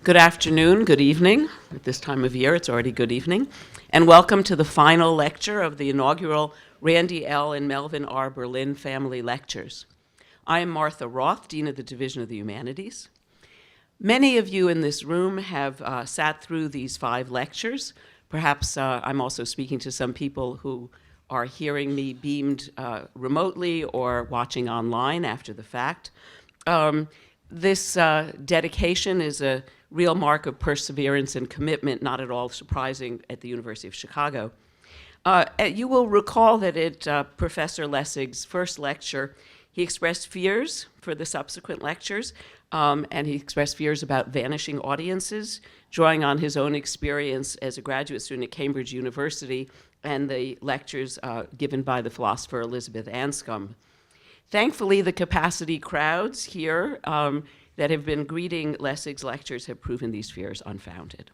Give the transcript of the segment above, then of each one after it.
Good afternoon, good evening. At this time of year, it's already good evening. And welcome to the final lecture of the inaugural Randy L. and Melvin R. Berlin Family Lectures. I am Martha Roth, Dean of the Division of the Humanities. Many of you in this room have sat through these 5 lectures. Perhaps I'm also speaking to some people who are hearing me beamed remotely or watching online after the fact. This dedication is a real mark of perseverance and commitment, not at all surprising at the University of Chicago. You will recall that at Professor Lessig's first lecture, he expressed fears for the subsequent lectures, and he expressed fears about vanishing audiences, drawing on his own experience as a graduate student at Cambridge University and the lectures given by the philosopher Elizabeth Anscombe. Thankfully, the capacity crowds here that have been greeting Lessig's lectures have proven these fears unfounded.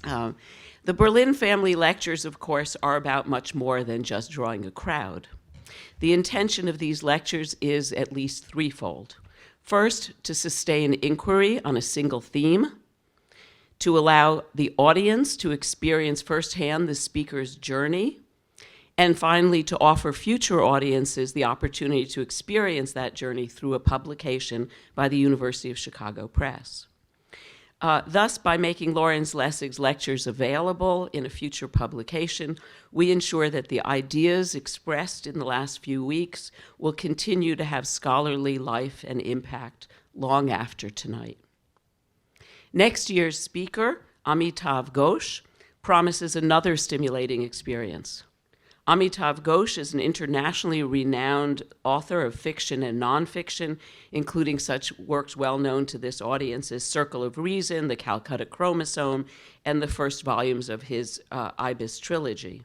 The Berlin Family Lectures, of course, are about much more than just drawing a crowd. The intention of these lectures is at least threefold. First, to sustain inquiry on a single theme, to allow the audience to experience firsthand the speaker's journey, and finally, to offer future audiences the opportunity to experience that journey through a publication by the University of Chicago Press. Thus, by making Lawrence Lessig's lectures available in a future publication, we ensure that the ideas expressed in the last few weeks will continue to have scholarly life and impact long after tonight. Next year's speaker, Amitav Ghosh, promises another stimulating experience. Amitav Ghosh is an internationally renowned author of fiction and nonfiction, including such works well known to this audience as Circle of Reason, The Calcutta Chromosome, and the first volumes of his Ibis trilogy.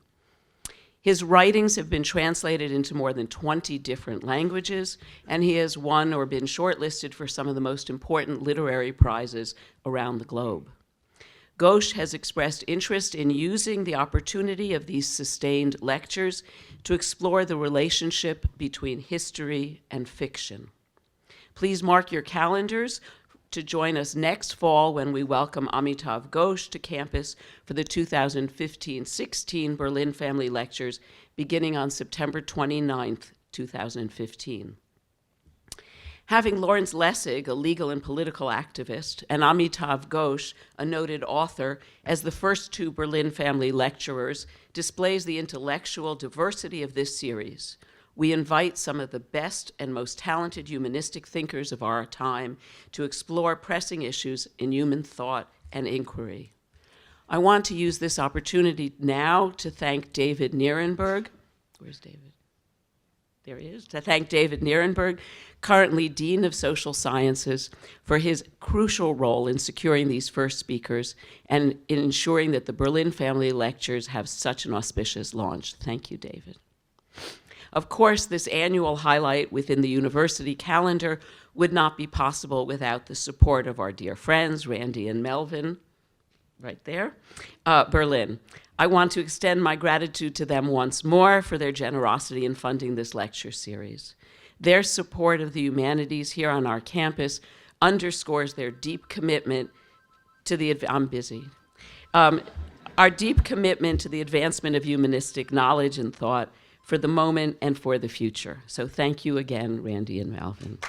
His writings have been translated into more than 20 different languages, and he has won or been shortlisted for some of the most important literary prizes around the globe. Ghosh has expressed interest in using the opportunity of these sustained lectures to explore the relationship between history and fiction. Please mark your calendars to join us next fall when we welcome Amitav Ghosh to campus for the 2015-16 Berlin Family Lectures beginning on September 29th, 2015. Having Lawrence Lessig, a legal and political activist, and Amitav Ghosh, a noted author, as the first 2 Berlin Family lecturers displays the intellectual diversity of this series. We invite some of the best and most talented humanistic thinkers of our time to explore pressing issues in human thought and inquiry. I want to use this opportunity now to thank David Nierenberg. Where's David? There he is. To thank David Nierenberg, currently Dean of Social Sciences, for his crucial role in securing these first speakers and in ensuring that the Berlin Family Lectures have such an auspicious launch. Thank you, David. Of course, this annual highlight within the university calendar would not be possible without the support of our dear friends, Randy and Melvin, right there, Berlin. I want to extend my gratitude to them once more for their generosity in funding this lecture series. Their support of the humanities here on our campus underscores their deep commitment to the, our deep commitment to the advancement of humanistic knowledge and thought for the moment and for the future. So thank you again, Randy and Melvin.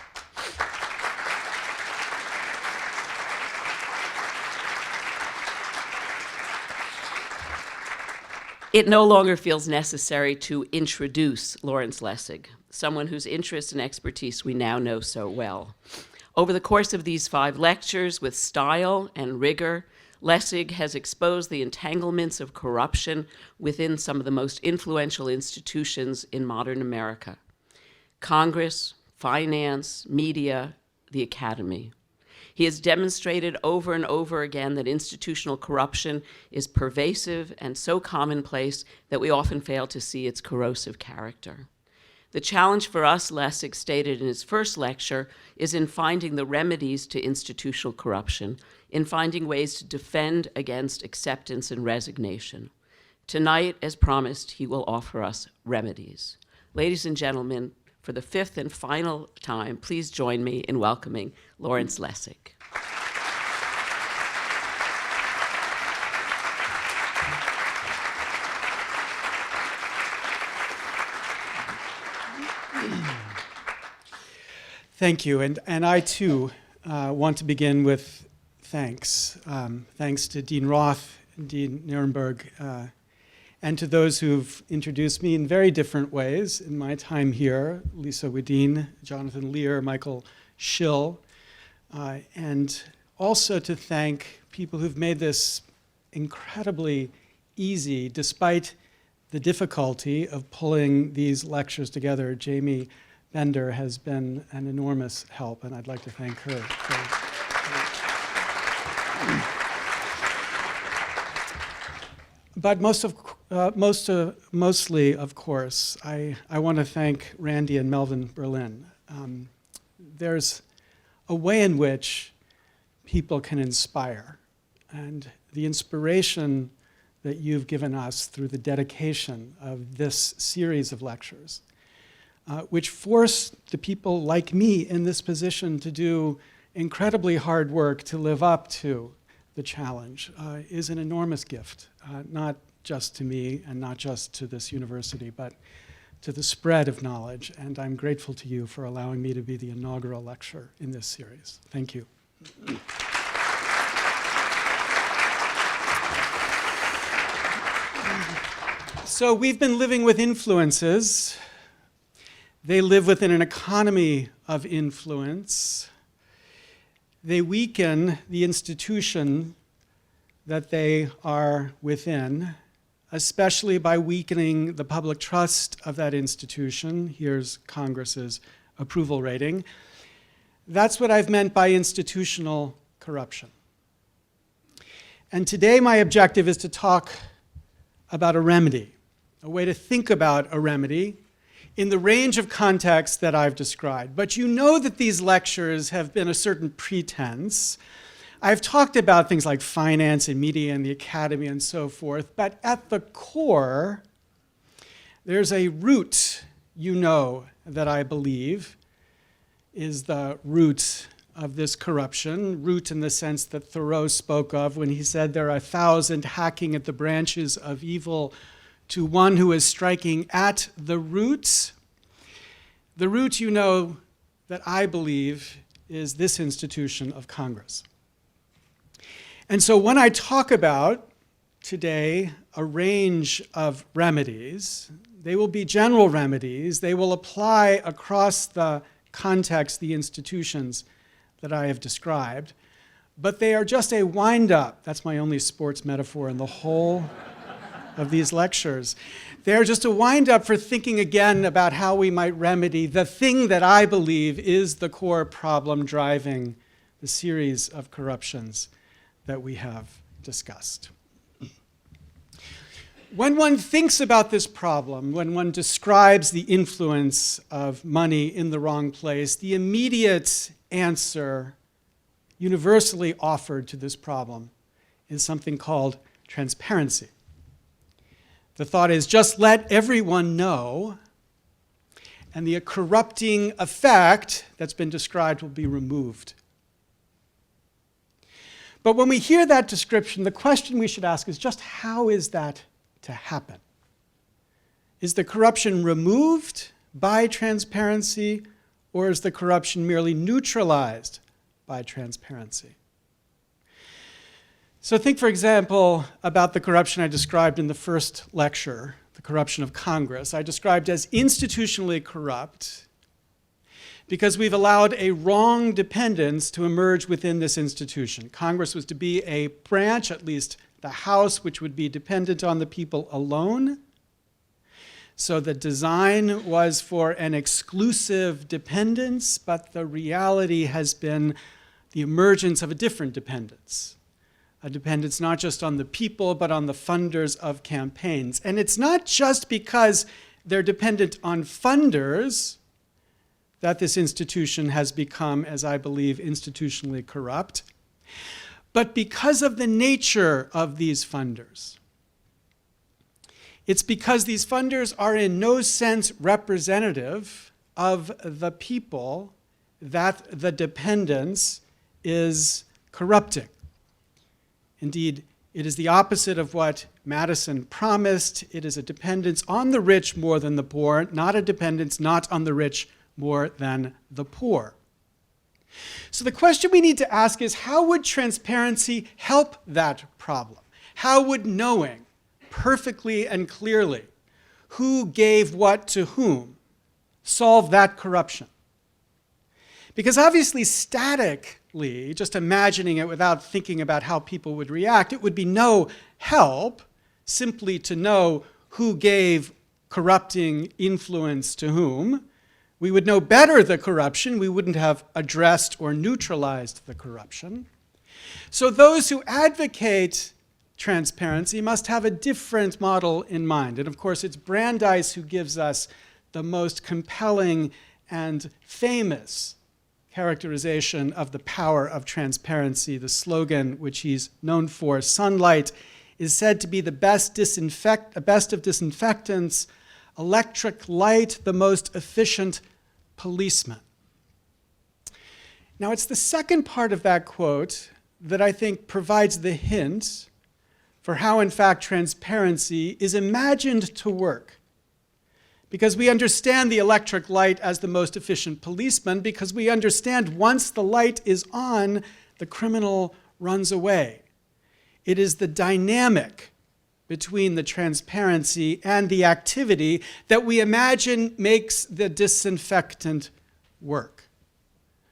It no longer feels necessary to introduce Lawrence Lessig, someone whose interests and expertise we now know so well. Over the course of these 5 lectures, with style and rigor, Lessig has exposed the entanglements of corruption within some of the most influential institutions in modern America: Congress, finance, media, the academy. He has demonstrated over and over again that institutional corruption is pervasive and so commonplace that we often fail to see its corrosive character. The challenge for us, Lessig stated in his first lecture, is in finding the remedies to institutional corruption, in finding ways to defend against acceptance and resignation. Tonight, as promised, he will offer us remedies. Ladies and gentlemen, for the 5th and final time, please join me in welcoming Lawrence Lessig. Thank you, and I too want to begin with thanks. Thanks to Dean Roth, Dean Nirenberg, and to those who've introduced me in very different ways in my time here, Lisa Wedin, Jonathan Lear, Michael Schill, and also to thank people who've made this incredibly easy, despite the difficulty of pulling these lectures together. Jamie Bender has been an enormous help, and I'd like to thank her. But mostly, of course, I want to thank Randy and Melvin Berlin. There's a way in which people can inspire, and the inspiration that you've given us through the dedication of this series of lectures, which force the people like me in this position to do incredibly hard work to live up to the challenge, is an enormous gift, not just to me and not just to this university, but to the spread of knowledge. And I'm grateful to you for allowing me to be the inaugural lecturer in this series. Thank you. So we've been living with influences. They live within an economy of influence. They weaken the institution that they are within, especially by weakening the public trust of that institution. Here's Congress's approval rating. That's what I've meant by institutional corruption. And today my objective is to talk about a remedy, a way to think about a remedy in the range of contexts that I've described. But you know that these lectures have been a certain pretense. I've talked about things like finance and media and the academy and so forth, but at the core, there's a root, you know, that I believe is the root of this corruption, root in the sense that Thoreau spoke of when he said there are 1,000 hacking at the branches of evil to one who is striking at the roots. The root, you know, that I believe is this institution of Congress. And so when I talk about today a range of remedies, they will be general remedies. They will apply across the context, the institutions that I have described, but they are just a wind-up. That's my only sports metaphor in the whole of these lectures. They're just a wind-up for thinking again about how we might remedy the thing that I believe is the core problem driving the series of corruptions that we have discussed. When one thinks about this problem, when one describes the influence of money in the wrong place, the immediate answer universally offered to this problem is something called transparency. The thought is just let everyone know, and the corrupting effect that's been described will be removed. But when we hear that description, the question we should ask is just how is that to happen? Is the corruption removed by transparency, or is the corruption merely neutralized by transparency? So think, for example, about the corruption I described in the first lecture, the corruption of Congress. I described as institutionally corrupt because we've allowed a wrong dependence to emerge within this institution. Congress was to be a branch, at least the House, which would be dependent on the people alone. So the design was for an exclusive dependence, but the reality has been the emergence of a different dependence. A dependence not just on the people, but on the funders of campaigns. And it's not just because they're dependent on funders that this institution has become, as I believe, institutionally corrupt, but because of the nature of these funders. It's because these funders are in no sense representative of the people that the dependence is corrupting. Indeed, it is the opposite of what Madison promised. It is a dependence on the rich more than the poor, not a dependence not on the rich more than the poor. So the question we need to ask is, how would transparency help that problem? How would knowing perfectly and clearly who gave what to whom solve that corruption? Because obviously, statically, just imagining it without thinking about how people would react, it would be no help simply to know who gave corrupting influence to whom. We would know better the corruption. We wouldn't have addressed or neutralized the corruption. So those who advocate transparency must have a different model in mind. And of course, it's Brandeis who gives us the most compelling and famous characterization of the power of transparency. The slogan, which he's known for, "Sunlight is said to be the best of disinfectants, electric light, the most efficient policeman." Now, it's the second part of that quote that I think provides the hint for how, in fact, transparency is imagined to work. Because we understand the electric light as the most efficient policeman, because we understand once the light is on, the criminal runs away. It is the dynamic between the transparency and the activity that we imagine makes the disinfectant work.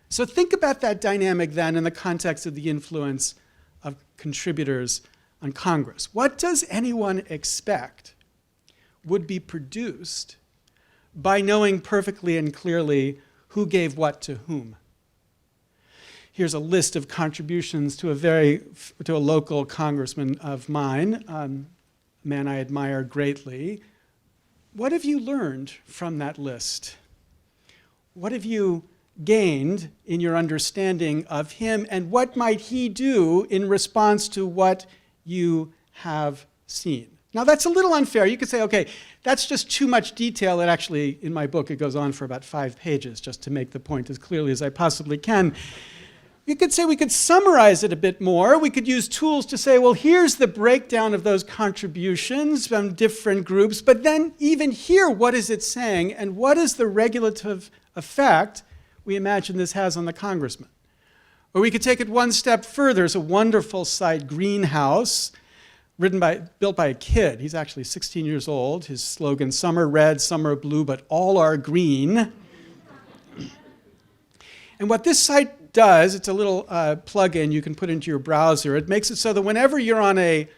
So think about that dynamic then in the context of the influence of contributors on Congress. What does anyone expect would be produced by knowing perfectly and clearly who gave what to whom? Here's a list of contributions to a local congressman of mine, a man I admire greatly. What have you learned from that list? What have you gained in your understanding of him, and what might he do in response to what you have seen? Now, that's a little unfair. You could say, okay, that's just too much detail. And actually, in my book, it goes on for about 5 pages just to make the point as clearly as I possibly can. You could say we could summarize it a bit more. We could use tools to say, well, here's the breakdown of those contributions from different groups. But then even here, what is it saying? And what is the regulative effect we imagine this has on the congressman? Or we could take it one step further. There's a wonderful site, Greenhouse, built by a kid. He's actually 16 years old. His slogan, "Some are red, some are blue, but all are green." And what this site does, it's a little plug-in you can put into your browser. It makes it so that whenever you're on a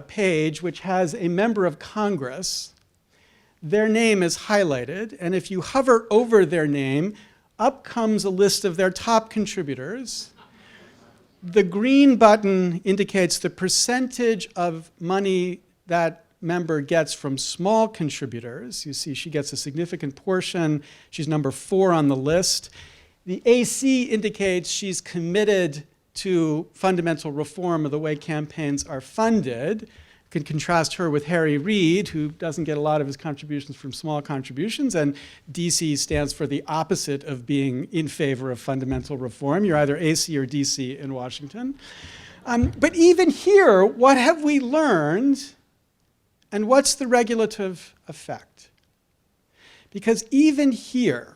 page which has a member of Congress, their name is highlighted. And if you hover over their name, up comes a list of their top contributors. The green button indicates the percentage of money that member gets from small contributors. You see she gets a significant portion. She's number 4 on the list. The AC indicates she's committed to fundamental reform of the way campaigns are funded. You can contrast her with Harry Reid, who doesn't get a lot of his contributions from small contributions, and DC stands for the opposite of being in favor of fundamental reform. You're either AC or DC in Washington. But even here, what have we learned, and what's the regulative effect? Because even here,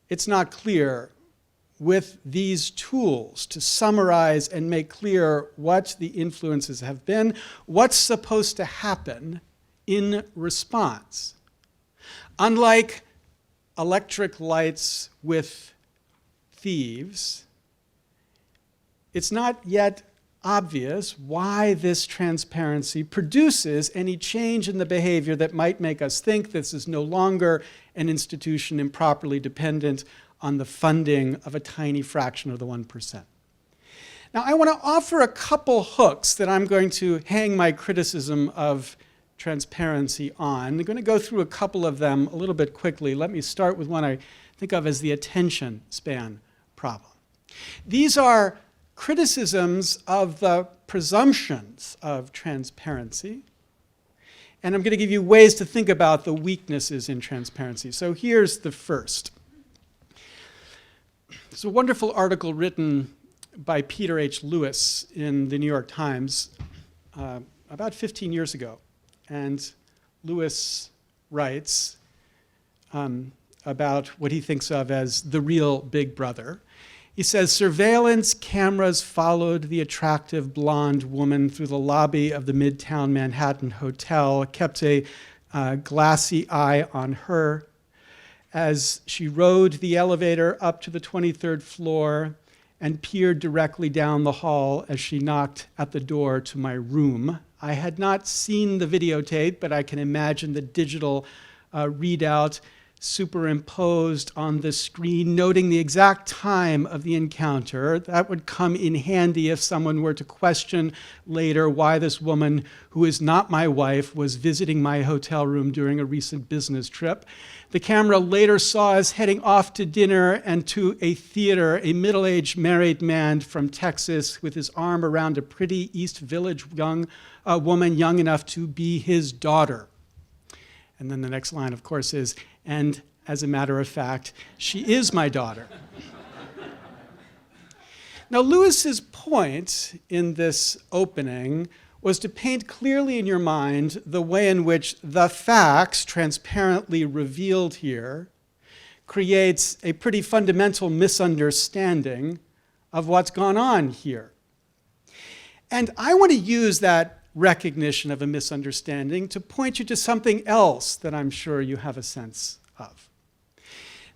it's not clear with these tools to summarize and make clear what the influences have been, what's supposed to happen in response. Unlike electric lights with thieves, it's not yet obvious why this transparency produces any change in the behavior that might make us think this is no longer an institution improperly dependent on the funding of a tiny fraction of the 1%. Now, I want to offer a couple hooks that I'm going to hang my criticism of transparency on. I'm going to go through a couple of them a little bit quickly. Let me start with one I think of as the attention span problem. These are criticisms of the presumptions of transparency. And I'm going to give you ways to think about the weaknesses in transparency. So here's the first. It's a wonderful article written by Peter H. Lewis in the New York Times about 15 years ago. And Lewis writes, about what he thinks of as the real Big Brother. He says, surveillance cameras followed the attractive blonde woman through the lobby of the Midtown Manhattan Hotel, kept a glassy eye on her as she rode the elevator up to the 23rd floor and peered directly down the hall as she knocked at the door to my room. I had not seen the videotape, but I can imagine the digital readout superimposed on the screen, noting the exact time of the encounter. That would come in handy if someone were to question later why this woman, who is not my wife, was visiting my hotel room during a recent business trip. The camera later saw us heading off to dinner and to a theater, a middle-aged married man from Texas with his arm around a pretty East Village woman young enough to be his daughter. And then the next line, of course, is, and as a matter of fact, she is my daughter. Now, Lewis's point in this opening was to paint clearly in your mind the way in which the facts, transparently revealed here, creates a pretty fundamental misunderstanding of what's gone on here. And I want to use that recognition of a misunderstanding to point you to something else that I'm sure you have a sense of.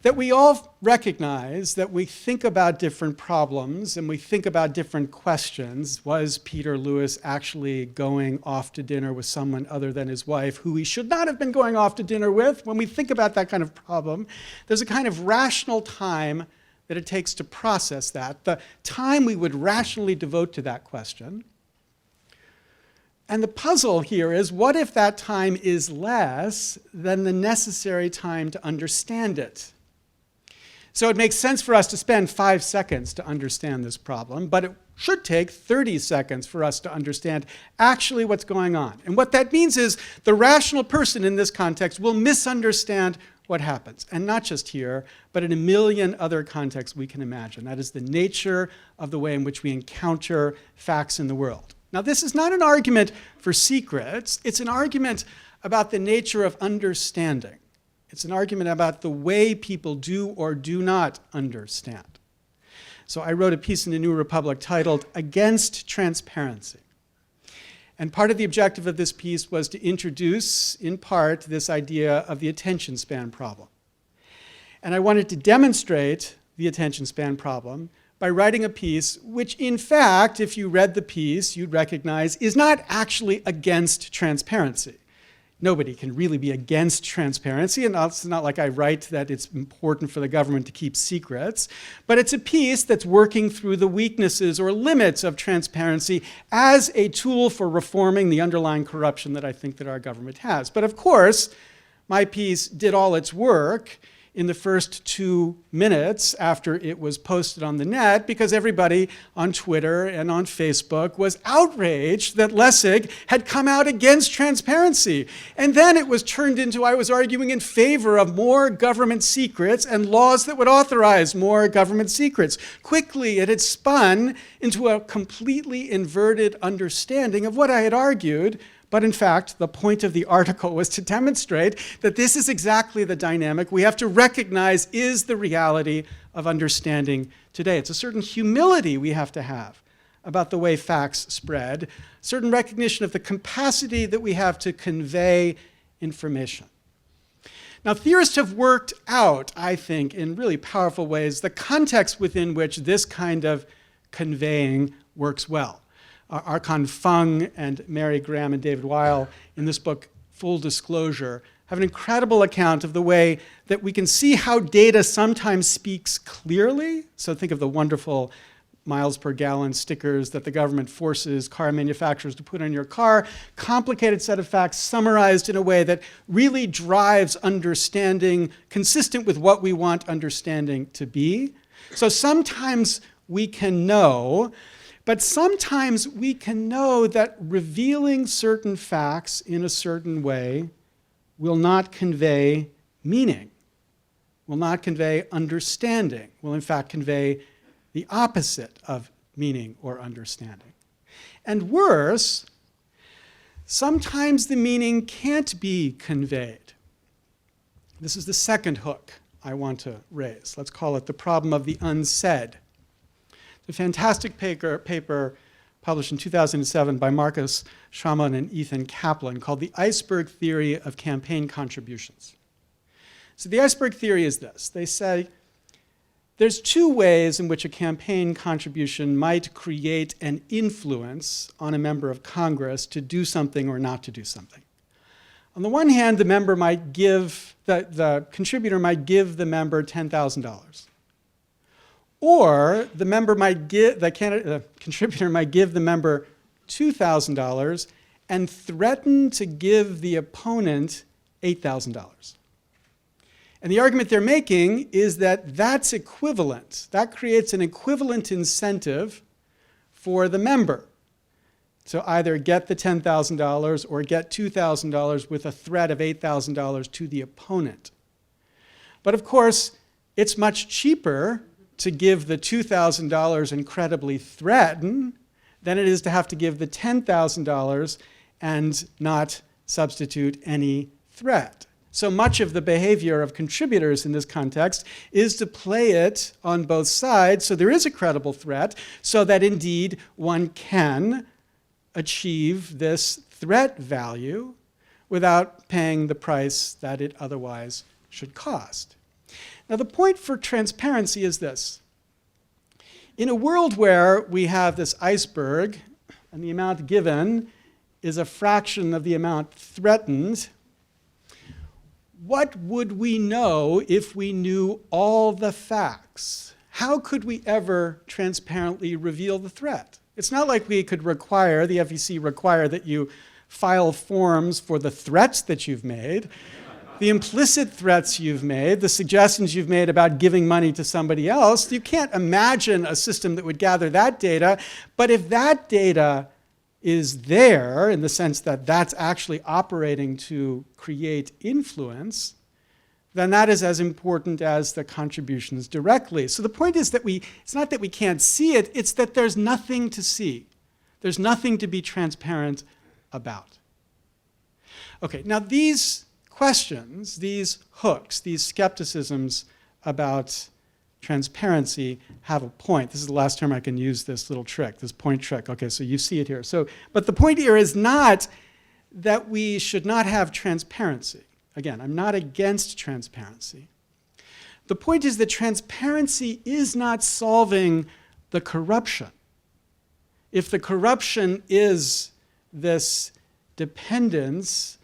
That we all recognize that we think about different problems and we think about different questions. Was Peter Lewis actually going off to dinner with someone other than his wife, who he should not have been going off to dinner with? When we think about that kind of problem, there's a kind of rational time that it takes to process that, the time we would rationally devote to that question. And the puzzle here is, what if that time is less than the necessary time to understand it? So it makes sense for us to spend 5 seconds to understand this problem, but it should take 30 seconds for us to understand actually what's going on. And what that means is the rational person in this context will misunderstand what happens. And not just here, but in a million other contexts we can imagine. That is the nature of the way in which we encounter facts in the world. Now, this is not an argument for secrets. It's an argument about the nature of understanding. It's an argument about the way people do or do not understand. So I wrote a piece in the New Republic titled Against Transparency. And part of the objective of this piece was to introduce, in part, this idea of the attention span problem. And I wanted to demonstrate the attention span problem by writing a piece which, in fact, if you read the piece, you'd recognize is not actually against transparency. Nobody can really be against transparency, and it's not like I write that it's important for the government to keep secrets, but it's a piece that's working through the weaknesses or limits of transparency as a tool for reforming the underlying corruption that I think that our government has. But of course, my piece did all its work in the first 2 minutes after it was posted on the net, because everybody on Twitter and on Facebook was outraged that Lessig had come out against transparency. And then it was turned into I was arguing in favor of more government secrets and laws that would authorize more government secrets. Quickly, it had spun into a completely inverted understanding of what I had argued. But in fact, the point of the article was to demonstrate that this is exactly the dynamic we have to recognize is the reality of understanding today. It's a certain humility we have to have about the way facts spread, certain recognition of the capacity that we have to convey information. Now, theorists have worked out, I think, in really powerful ways, the context within which this kind of conveying works well. Archon Fung and Mary Graham and David Weil, in this book, Full Disclosure, have an incredible account of the way that we can see how data sometimes speaks clearly. So think of the wonderful miles per gallon stickers that the government forces car manufacturers to put on your car. Complicated set of facts summarized in a way that really drives understanding consistent with what we want understanding to be. So sometimes we can know, but sometimes we can know that revealing certain facts in a certain way will not convey meaning, will not convey understanding, will in fact convey the opposite of meaning or understanding. And worse, sometimes the meaning can't be conveyed. This is the second hook I want to raise. Let's call it the problem of the unsaid. The fantastic paper published in 2007 by Marcus Schaman and Ethan Kaplan called The Iceberg Theory of Campaign Contributions. So the iceberg theory is this. They say there's two ways in which a campaign contribution might create an influence on a member of Congress to do something or not to do something. On the one hand, the member might give, the contributor might give the member $10,000. Or the member might give, the contributor might give the member $2,000 and threaten to give the opponent $8,000. And the argument they're making is that that's equivalent. That creates an equivalent incentive for the member to either get the $10,000 or get $2,000 with a threat of $8,000 to the opponent. But of course, it's much cheaper to give the $2,000 and credibly threaten than it is to have to give the $10,000 and not substitute any threat. So much of the behavior of contributors in this context is to play it on both sides so there is a credible threat so that indeed one can achieve this threat value without paying the price that it otherwise should cost. Now, the point for transparency is this. In a world where we have this iceberg and the amount given is a fraction of the amount threatened, what would we know if we knew all the facts? How could we ever transparently reveal the threat? It's not like we could require, the FEC require that you file forms for the threats that you've made, the implicit threats you've made, the suggestions you've made about giving money to somebody else. You can't imagine a system that would gather that data. But if that data is there in the sense that that's actually operating to create influence, then that is as important as the contributions directly. So the point is that it's not that we can't see it, it's that there's nothing to see. There's nothing to be transparent about. Okay, now these questions, these hooks, these skepticisms about transparency have a point. This is the last time I can use this little trick, this point trick. Okay, so you see it here. But the point here is not that we should not have transparency. Again, I'm not against transparency. The point is that transparency is not solving the corruption. If the corruption is this dependence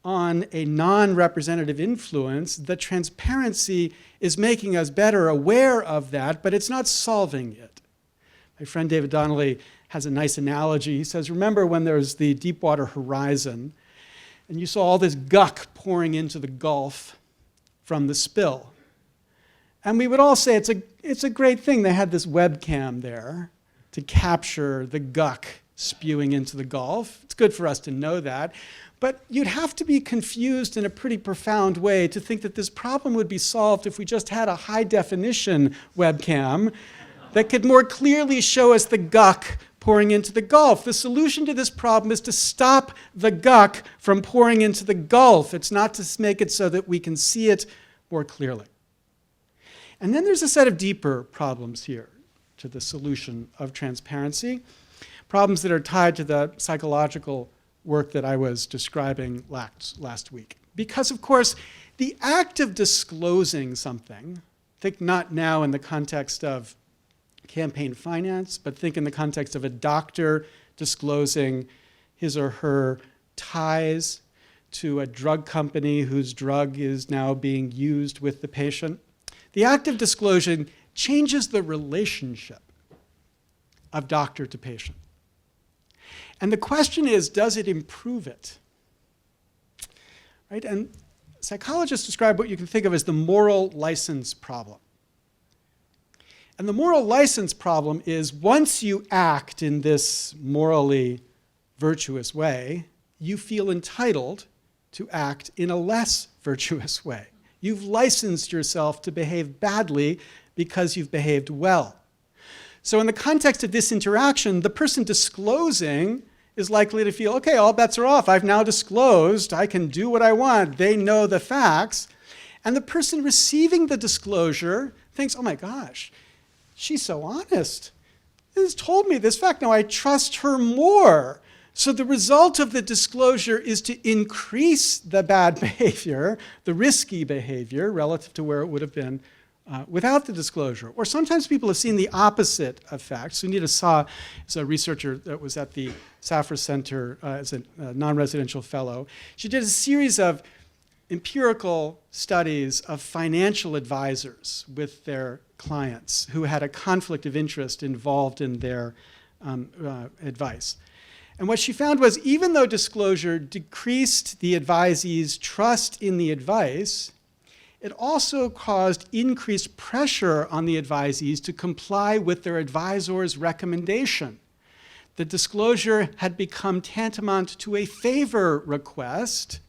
on a non-representative influence, the transparency is making us better aware of that, but it's not solving it. My friend David Donnelly has a nice analogy. He says, remember when there's the Deepwater Horizon, and you saw all this guck pouring into the Gulf from the spill. And we would all say it's a great thing they had this webcam there to capture the guck spewing into the Gulf. It's good for us to know that. But you'd have to be confused in a pretty profound way to think that this problem would be solved if we just had a high-definition webcam that could more clearly show us the guck pouring into the Gulf. The solution to this problem is to stop the guck from pouring into the Gulf. It's not to make it so that we can see it more clearly. And then there's a set of deeper problems here to the solution of transparency, problems that are tied to the psychological work that I was describing last week. Because, of course, the act of disclosing something, think not now in the context of campaign finance, but think in the context of a doctor disclosing his or her ties to a drug company whose drug is now being used with the patient. The act of disclosure changes the relationship of doctor to patient. And the question is, does it improve it? Right? And psychologists describe what you can think of as the moral license problem. And the moral license problem is once you act in this morally virtuous way, you feel entitled to act in a less virtuous way. You've licensed yourself to behave badly because you've behaved well. So in the context of this interaction, the person disclosing is likely to feel, okay, all bets are off. I've now disclosed. I can do what I want. They know the facts. And the person receiving the disclosure thinks, oh my gosh, she's so honest. She's told me this fact. Now I trust her more. So the result of the disclosure is to increase the bad behavior, the risky behavior, relative to where it would have been without the disclosure. Or sometimes people have seen the opposite effect. Sunita Saw is a researcher that was at the Safra Center as a non-residential fellow. She did a series of empirical studies of financial advisors with their clients who had a conflict of interest involved in their advice. And what she found was even though disclosure decreased the advisee's trust in the advice, it also caused increased pressure on the advisees to comply with their advisor's recommendation. The disclosure had become tantamount to a favor request,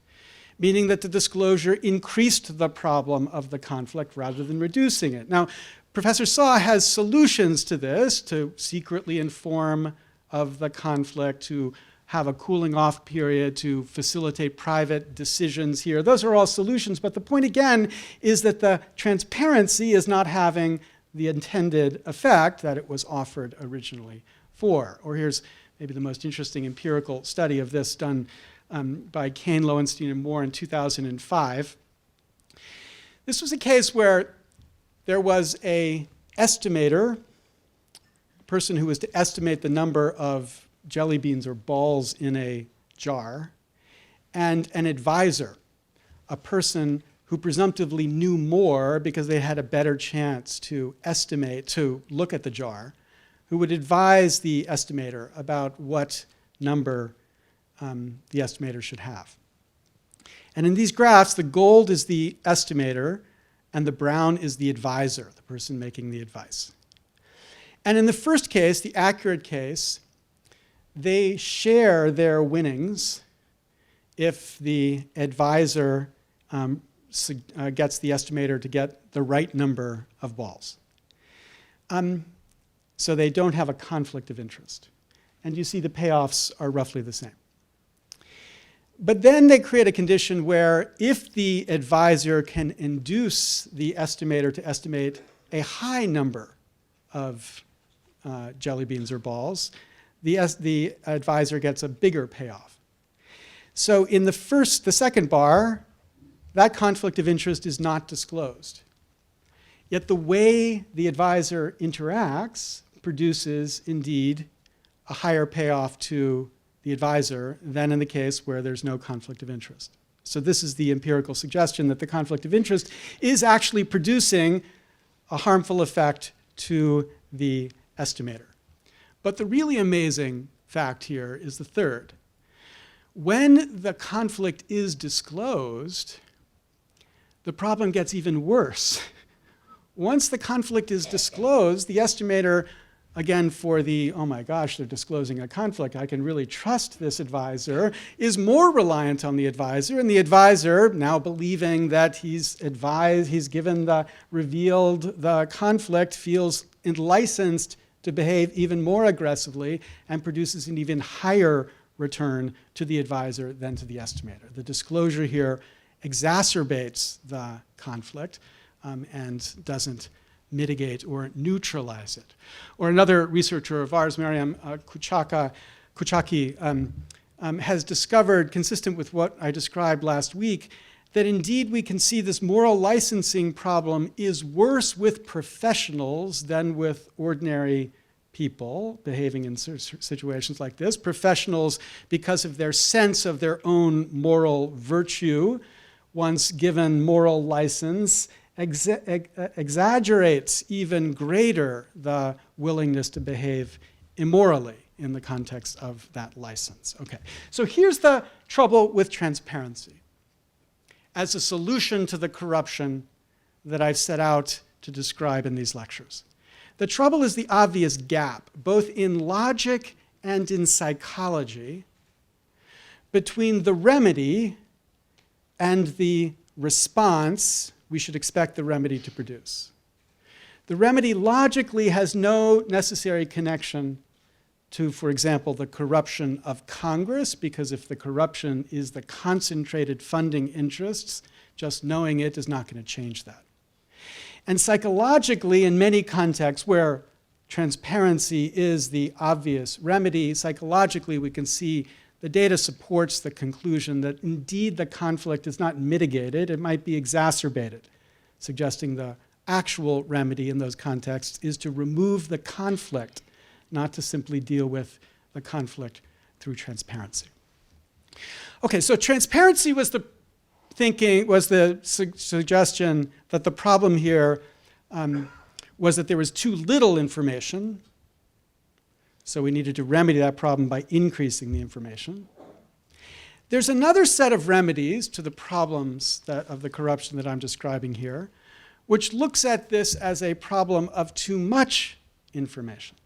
meaning that the disclosure increased the problem of the conflict rather than reducing it. Now, Professor Saw has solutions to this, to secretly inform of the conflict, to have a cooling off period, to facilitate private decisions here. Those are all solutions, but the point again is that the transparency is not having the intended effect that it was offered originally for. Or here's maybe the most interesting empirical study of this done by Kane, Lowenstein, and Moore in 2005. This was a case where there was an estimator, a person who was to estimate the number of jelly beans or balls in a jar, and an advisor, a person who presumptively knew more because they had a better chance to estimate, to look at the jar, who would advise the estimator about what number the estimator should have. And in these graphs, the gold is the estimator, and the brown is the advisor, the person making the advice. And in the first case, the accurate case, they share their winnings if the advisor gets the estimator to get the right number of balls. So they don't have a conflict of interest. And you see the payoffs are roughly the same. But then they create a condition where if the advisor can induce the estimator to estimate a high number of jelly beans or balls, the advisor gets a bigger payoff. So in the second bar, that conflict of interest is not disclosed. Yet the way the advisor interacts produces, indeed, a higher payoff to the advisor than in the case where there's no conflict of interest. So this is the empirical suggestion that the conflict of interest is actually producing a harmful effect to the estimator. But the really amazing fact here is the third. When the conflict is disclosed, the problem gets even worse. Once the conflict is disclosed, the estimator, again, for the, oh my gosh, they're disclosing a conflict, I can really trust this advisor, is more reliant on the advisor. And the advisor, now believing that he's given revealed the conflict, feels licensed to behave even more aggressively and produces an even higher return to the advisor than to the estimator. The disclosure here exacerbates the conflict and doesn't mitigate or neutralize it. Or another researcher of ours, Mariam Kuchaki, has discovered, consistent with what I described last week, that indeed we can see this moral licensing problem is worse with professionals than with ordinary people behaving in situations like this. Professionals, because of their sense of their own moral virtue, once given moral license, exaggerates even greater the willingness to behave immorally in the context of that license. Okay, so here's the trouble with transparency as a solution to the corruption that I've set out to describe in these lectures. The trouble is the obvious gap, both in logic and in psychology, between the remedy and the response we should expect the remedy to produce. The remedy logically has no necessary connection to, for example, the corruption of Congress, because if the corruption is the concentrated funding interests Just knowing it is not going to change that. And psychologically, in many contexts where transparency is the obvious remedy, psychologically we can see the data supports the conclusion that indeed the conflict is not mitigated, it might be exacerbated, suggesting the actual remedy in those contexts is to remove the conflict, not to simply deal with the conflict through transparency. Okay, so transparency was the suggestion that the problem here was that there was too little information, so we needed to remedy that problem by increasing the information. There's another set of remedies to the problems of the corruption that I'm describing here, which looks at this as a problem of too much information.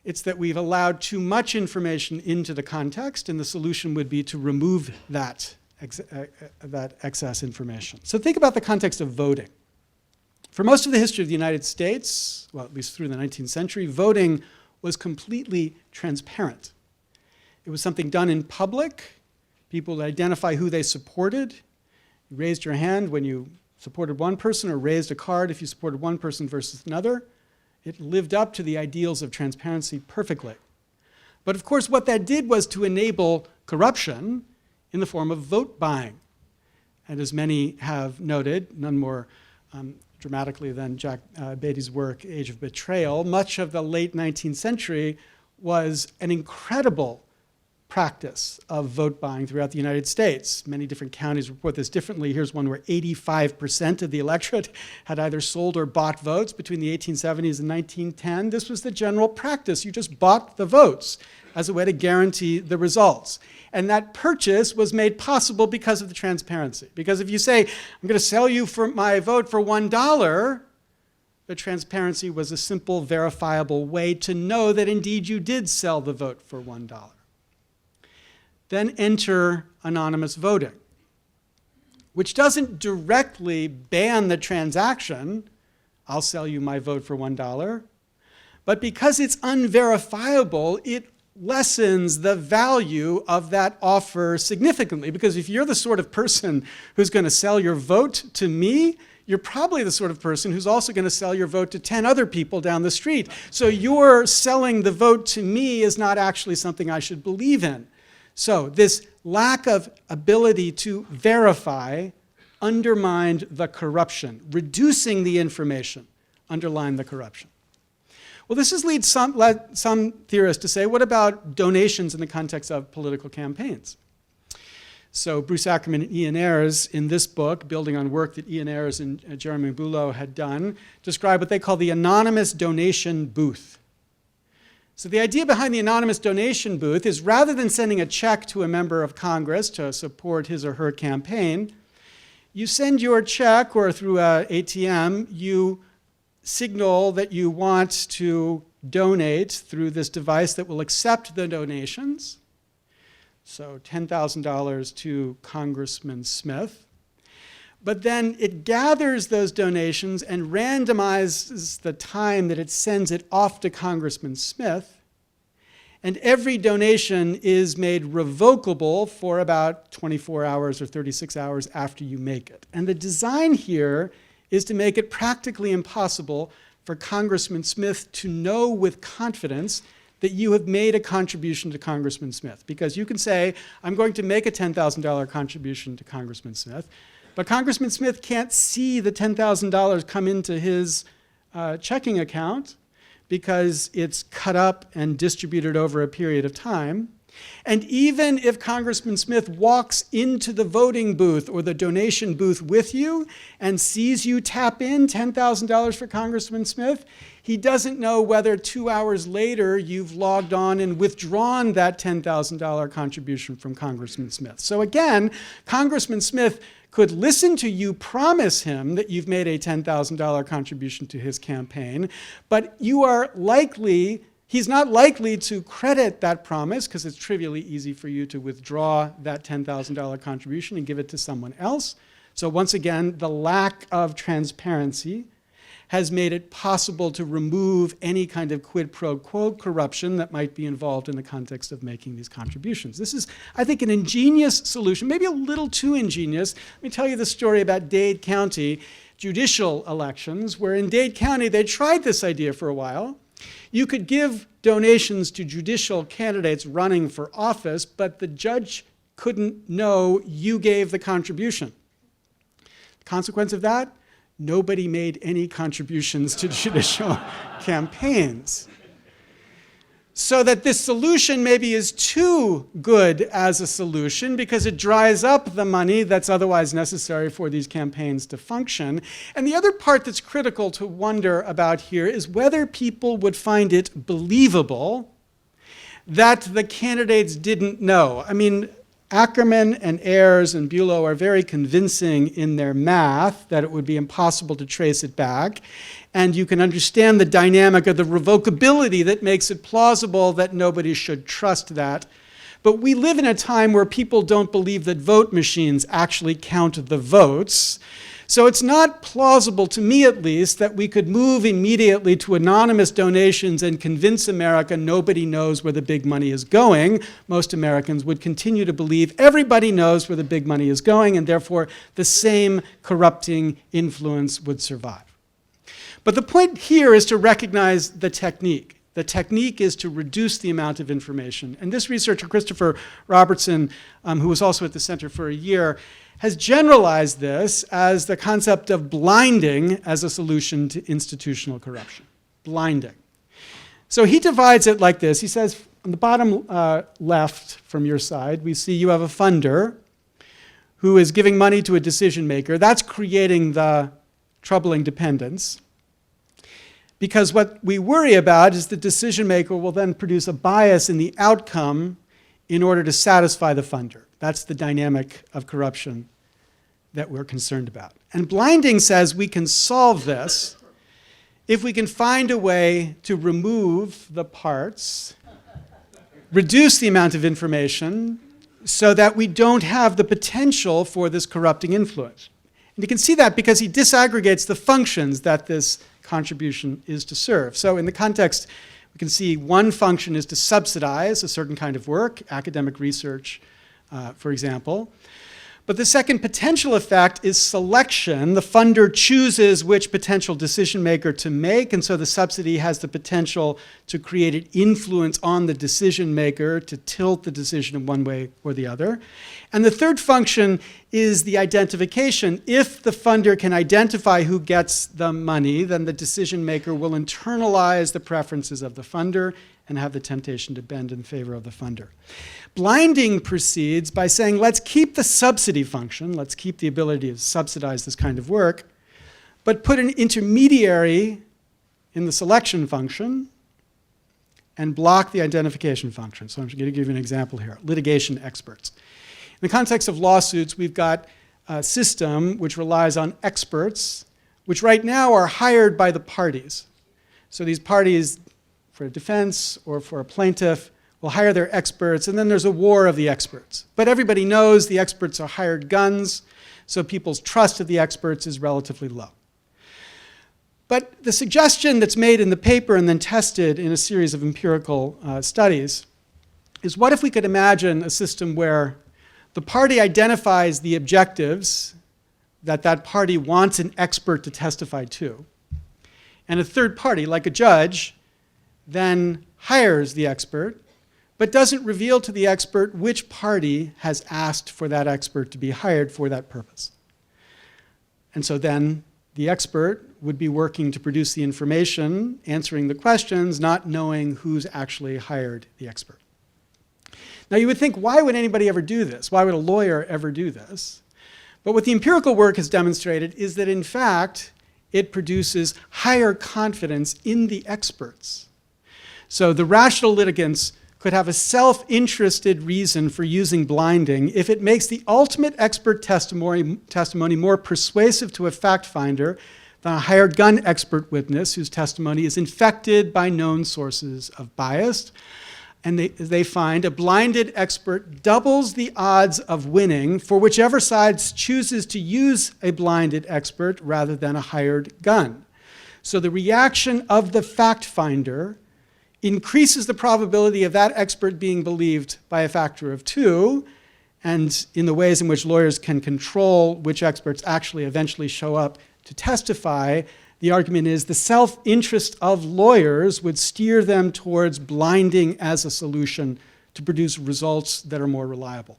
It's that we've allowed too much information into the context, and the solution would be to remove that excess information. So think about the context of voting. For most of the history of the United States, well, at least through the 19th century, voting was completely transparent. It was something done in public. People would identify who they supported. You raised your hand when you supported one person, or raised a card if you supported one person versus another. It lived up to the ideals of transparency perfectly. But of course, what that did was to enable corruption in the form of vote buying. And as many have noted, none more dramatically than Jack Beatty's work, Age of Betrayal, much of the late 19th century was an incredible practice of vote buying throughout the United States. Many different counties report this differently. Here's one where 85% of the electorate had either sold or bought votes between the 1870s and 1910. This was the general practice. You just bought the votes as a way to guarantee the results. And that purchase was made possible because of the transparency. Because if you say, I'm going to sell you for my vote for $1, the transparency was a simple, verifiable way to know that indeed you did sell the vote for $1. Then enter anonymous voting, which doesn't directly ban the transaction, I'll sell you my vote for $1, but because it's unverifiable, it lessens the value of that offer significantly. Because if you're the sort of person who's going to sell your vote to me, you're probably the sort of person who's also going to sell your vote to 10 other people down the street. So your selling the vote to me is not actually something I should believe in. So this lack of ability to verify undermined the corruption. Reducing the information underlined the corruption. Well, this has led some theorists to say, what about donations in the context of political campaigns? So Bruce Ackerman and Ian Ayres, in this book, building on work that Ian Ayres and Jeremy Bulow had done, describe what they call the anonymous donation booth. So the idea behind the anonymous donation booth is, rather than sending a check to a member of Congress to support his or her campaign, you send your check, or through an ATM, you signal that you want to donate through this device that will accept the donations. So $10,000 to Congressman Smith. But then it gathers those donations and randomizes the time that it sends it off to Congressman Smith. And every donation is made revocable for about 24 hours or 36 hours after you make it. And the design here is to make it practically impossible for Congressman Smith to know with confidence that you have made a contribution to Congressman Smith. Because you can say, I'm going to make a $10,000 contribution to Congressman Smith, but Congressman Smith can't see the $10,000 come into his checking account because it's cut up and distributed over a period of time. And even if Congressman Smith walks into the voting booth or the donation booth with you and sees you tap in $10,000 for Congressman Smith, he doesn't know whether 2 hours later you've logged on and withdrawn that $10,000 contribution from Congressman Smith. So again, Congressman Smith could listen to you promise him that you've made a $10,000 contribution to his campaign, but he's not likely to credit that promise because it's trivially easy for you to withdraw that $10,000 contribution and give it to someone else. So once again, the lack of transparency has made it possible to remove any kind of quid pro quo corruption that might be involved in the context of making these contributions. This is, I think, an ingenious solution, maybe a little too ingenious. Let me tell you the story about Dade County judicial elections, where in Dade County they tried this idea for a while. You could give donations to judicial candidates running for office, but the judge couldn't know you gave the contribution. The consequence of that? Nobody made any contributions to judicial campaigns. So that this solution maybe is too good as a solution because it dries up the money that's otherwise necessary for these campaigns to function. And the other part that's critical to wonder about here is whether people would find it believable that the candidates didn't know. I mean, Ackerman and Ayers and Bulow are very convincing in their math that it would be impossible to trace it back. And you can understand the dynamic of the revocability that makes it plausible that nobody should trust that. But we live in a time where people don't believe that vote machines actually count the votes. So it's not plausible, to me at least, that we could move immediately to anonymous donations and convince America nobody knows where the big money is going. Most Americans would continue to believe everybody knows where the big money is going, and therefore the same corrupting influence would survive. But the point here is to recognize the technique. The technique is to reduce the amount of information. And this researcher, Christopher Robertson, who was also at the Center for a year, has generalized this as the concept of blinding as a solution to institutional corruption. Blinding. So he divides it like this. He says, on the bottom left from your side, we see you have a funder who is giving money to a decision maker. That's creating the troubling dependence. Because what we worry about is the decision maker will then produce a bias in the outcome in order to satisfy the funder. That's the dynamic of corruption that we're concerned about. And blinding says we can solve this if we can find a way to remove the parts, reduce the amount of information, so that we don't have the potential for this corrupting influence. And you can see that because he disaggregates the functions that this contribution is to serve. So in the context, we can see one function is to subsidize a certain kind of work, academic research, for example. But the second potential effect is selection. The funder chooses which potential decision maker to make, and so the subsidy has the potential to create an influence on the decision maker to tilt the decision in one way or the other. And the third function is the identification. If the funder can identify who gets the money, then the decision maker will internalize the preferences of the funder and have the temptation to bend in favor of the funder. Blinding proceeds by saying, let's keep the subsidy function, let's keep the ability to subsidize this kind of work, but put an intermediary in the selection function and block the identification function. So I'm going to give you an example here. Litigation experts. In the context of lawsuits, we've got a system which relies on experts, which right now are hired by the parties. So these parties, for a defense or for a plaintiff, will hire their experts, and then there's a war of the experts. But everybody knows the experts are hired guns, so people's trust of the experts is relatively low. But the suggestion that's made in the paper and then tested in a series of empirical studies is, what if we could imagine a system where the party identifies the objectives that that party wants an expert to testify to, and a third party, like a judge, then hires the expert, but doesn't reveal to the expert which party has asked for that expert to be hired for that purpose. And so then the expert would be working to produce the information, answering the questions, not knowing who's actually hired the expert. Now you would think, why would anybody ever do this? Why would a lawyer ever do this? But what the empirical work has demonstrated is that, in fact, it produces higher confidence in the experts. So the rational litigants could have a self-interested reason for using blinding if it makes the ultimate expert testimony more persuasive to a fact finder than a hired gun expert witness whose testimony is infected by known sources of bias. And they find a blinded expert doubles the odds of winning for whichever side chooses to use a blinded expert rather than a hired gun. So the reaction of the fact finder increases the probability of that expert being believed by a factor of 2. And in the ways in which lawyers can control which experts actually eventually show up to testify, the argument is the self-interest of lawyers would steer them towards blinding as a solution to produce results that are more reliable.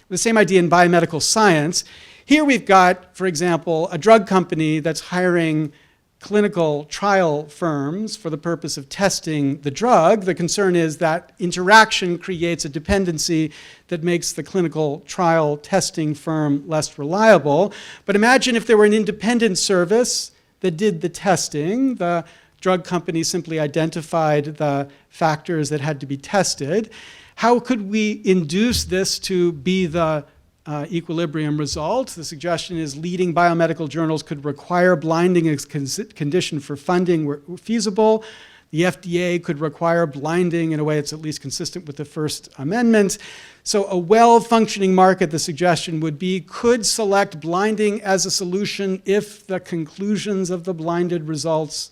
The same idea in biomedical science. Here we've got, for example, a drug company that's hiring clinical trial firms for the purpose of testing the drug. The concern is that interaction creates a dependency that makes the clinical trial testing firm less reliable. But imagine if there were an independent service that did the testing. The drug company simply identified the factors that had to be tested. How could we induce this to be the equilibrium result? The suggestion is leading biomedical journals could require blinding as condition for funding where feasible. The FDA could require blinding in a way that's at least consistent with the First Amendment. So a well-functioning market, the suggestion would be, could select blinding as a solution if the conclusions of the blinded results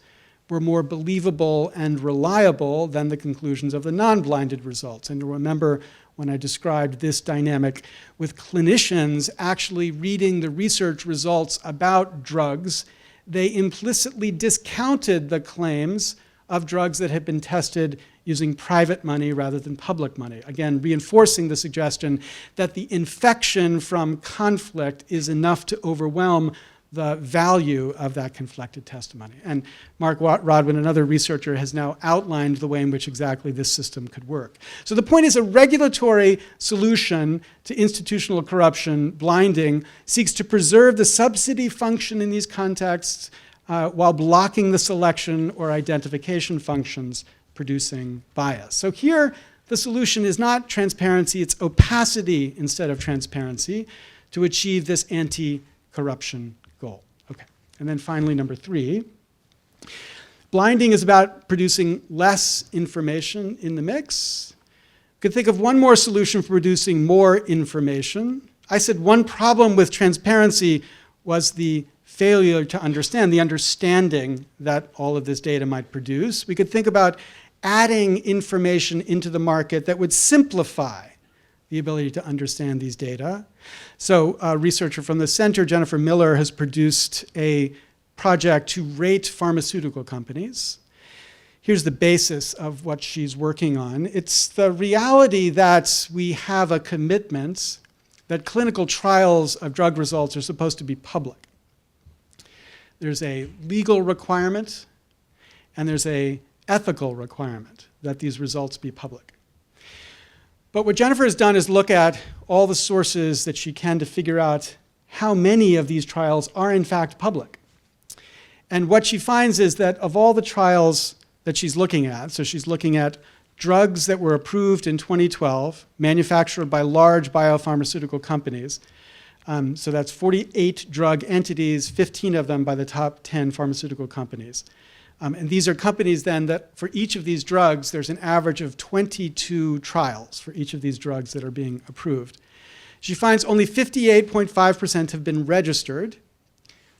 were more believable and reliable than the conclusions of the non-blinded results. And remember when I described this dynamic with clinicians actually reading the research results about drugs, they implicitly discounted the claims of drugs that had been tested using private money rather than public money. Again, reinforcing the suggestion that the infection from conflict is enough to overwhelm the value of that conflicted testimony. And Mark Rodwin, another researcher, has now outlined the way in which exactly this system could work. So the point is a regulatory solution to institutional corruption, blinding, seeks to preserve the subsidy function in these contexts while blocking the selection or identification functions producing bias. So here, the solution is not transparency, it's opacity instead of transparency to achieve this anti-corruption goal. Okay, and then finally, number 3. Blinding is about producing less information in the mix. You could think of one more solution for producing more information. I said one problem with transparency was the failure to understand, the understanding that all of this data might produce. We could think about adding information into the market that would simplify the ability to understand these data. So a researcher from the center, Jennifer Miller, has produced a project to rate pharmaceutical companies. Here's the basis of what she's working on. It's the reality that we have a commitment that clinical trials of drug results are supposed to be public. There's a legal requirement and there's an ethical requirement that these results be public. But what Jennifer has done is look at all the sources that she can to figure out how many of these trials are in fact public. And what she finds is that of all the trials that she's looking at, so she's looking at drugs that were approved in 2012, manufactured by large biopharmaceutical companies. So that's 48 drug entities, 15 of them by the top 10 pharmaceutical companies. And these are companies then that for each of these drugs, there's an average of 22 trials for each of these drugs that are being approved. She finds only 58.5% have been registered.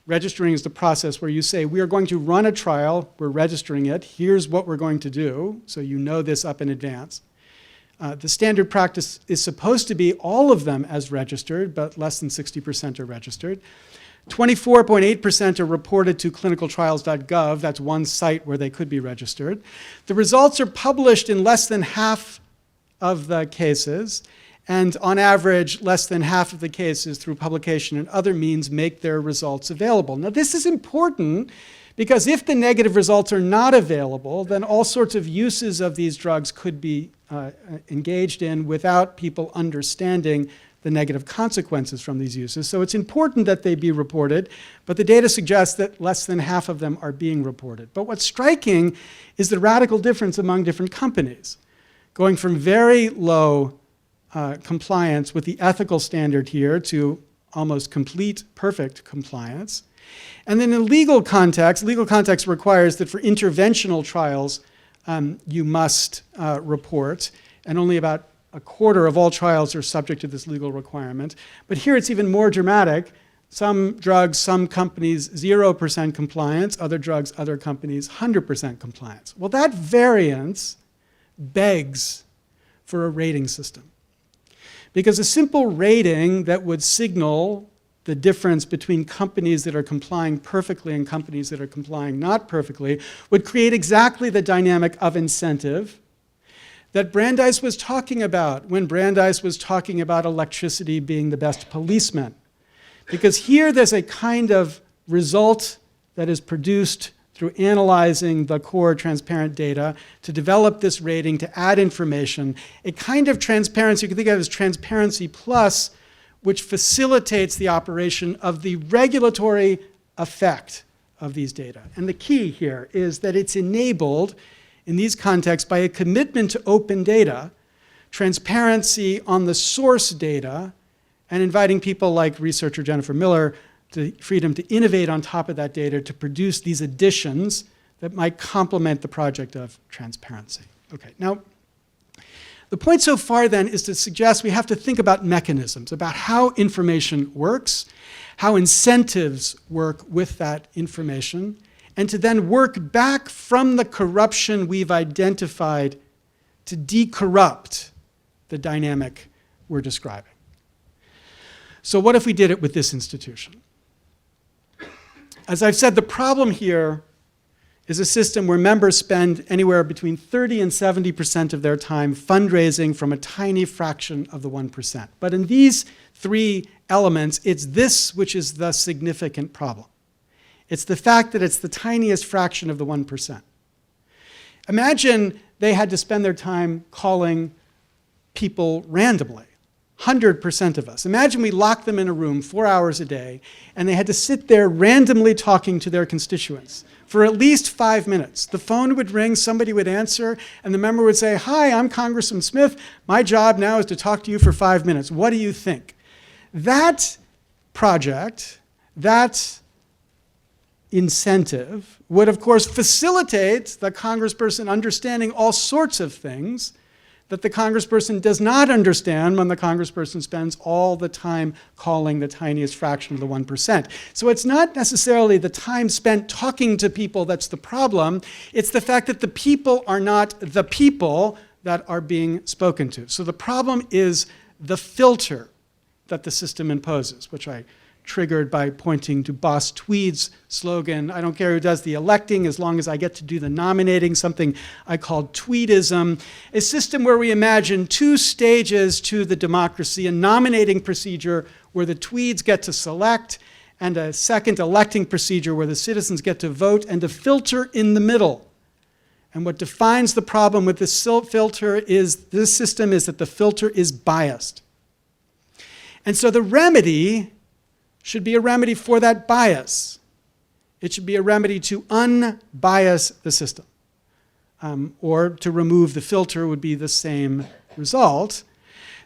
Registering is the process where you say, we are going to run a trial, we're registering it, here's what we're going to do, so you know this up in advance. The standard practice is supposed to be all of them as registered, but less than 60% are registered. 24.8% are reported to clinicaltrials.gov. That's one site where they could be registered. The results are published in less than half of the cases, and on average, less than half of the cases through publication and other means make their results available. Now, this is important because if the negative results are not available, then all sorts of uses of these drugs could be engaged in without people understanding the negative consequences from these uses. So it's important that they be reported, but the data suggests that less than half of them are being reported. But what's striking is the radical difference among different companies, going from very low compliance with the ethical standard here to almost complete, perfect compliance. And then in legal context requires that for interventional trials, you must report, and only about a quarter of all trials are subject to this legal requirement. But here it's even more dramatic. Some drugs, some companies, 0% compliance. Other drugs, other companies, 100% compliance. Well, that variance begs for a rating system. Because a simple rating that would signal the difference between companies that are complying perfectly and companies that are complying not perfectly would create exactly the dynamic of incentive that Brandeis was talking about when Brandeis was talking about electricity being the best policeman. Because here there's a kind of result that is produced through analyzing the core transparent data to develop this rating, to add information, a kind of transparency, you can think of it as transparency plus, which facilitates the operation of the regulatory effect of these data. And the key here is that it's enabled in these contexts by a commitment to open data, transparency on the source data, and inviting people like researcher Jennifer Miller to freedom to innovate on top of that data to produce these additions that might complement the project of transparency. Okay, now, the point so far then is to suggest we have to think about mechanisms, about how information works, how incentives work with that information, and to then work back from the corruption we've identified to decorrupt the dynamic we're describing. So what if we did it with this institution? As I've said, the problem here is a system where members spend anywhere between 30 and 70% of their time fundraising from a tiny fraction of the 1%. But in these three elements, it's this which is the significant problem. It's the fact that it's the tiniest fraction of the 1%. Imagine they had to spend their time calling people randomly. 100% of us. Imagine we locked them in a room 4 hours a day, and they had to sit there randomly talking to their constituents for at least 5 minutes. The phone would ring, somebody would answer, and the member would say, "Hi, I'm Congressman Smith. My job now is to talk to you for 5 minutes. What do you think?" That project, that incentive, would of course facilitate the congressperson understanding all sorts of things that the congressperson does not understand when the congressperson spends all the time calling the tiniest fraction of the 1%. So it's not necessarily the time spent talking to people that's the problem. It's the fact that the people are not the people that are being spoken to. So the problem is the filter that the system imposes, which I triggered by pointing to Boss Tweed's slogan, "I don't care who does the electing as long as I get to do the nominating," something I called Tweedism, a system where we imagine two stages to the democracy, a nominating procedure where the Tweeds get to select, and a second electing procedure where the citizens get to vote, and a filter in the middle. And what defines the problem with this filter is, this system is that the filter is biased. And so the remedy should be a remedy for that bias. It should be a remedy to unbias the system. Or to remove the filter would be the same result.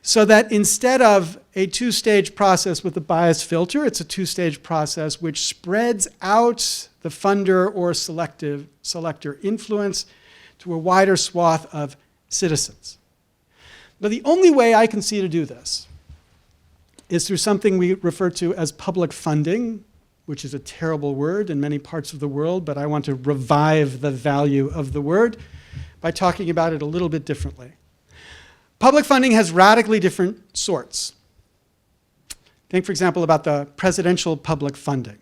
So that instead of a two-stage process with a bias filter, it's a two-stage process which spreads out the funder or selector influence to a wider swath of citizens. Now, the only way I can see to do this is through something we refer to as public funding, which is a terrible word in many parts of the world, but I want to revive the value of the word by talking about it a little bit differently. Public funding has radically different sorts. Think, for example, about the presidential public funding,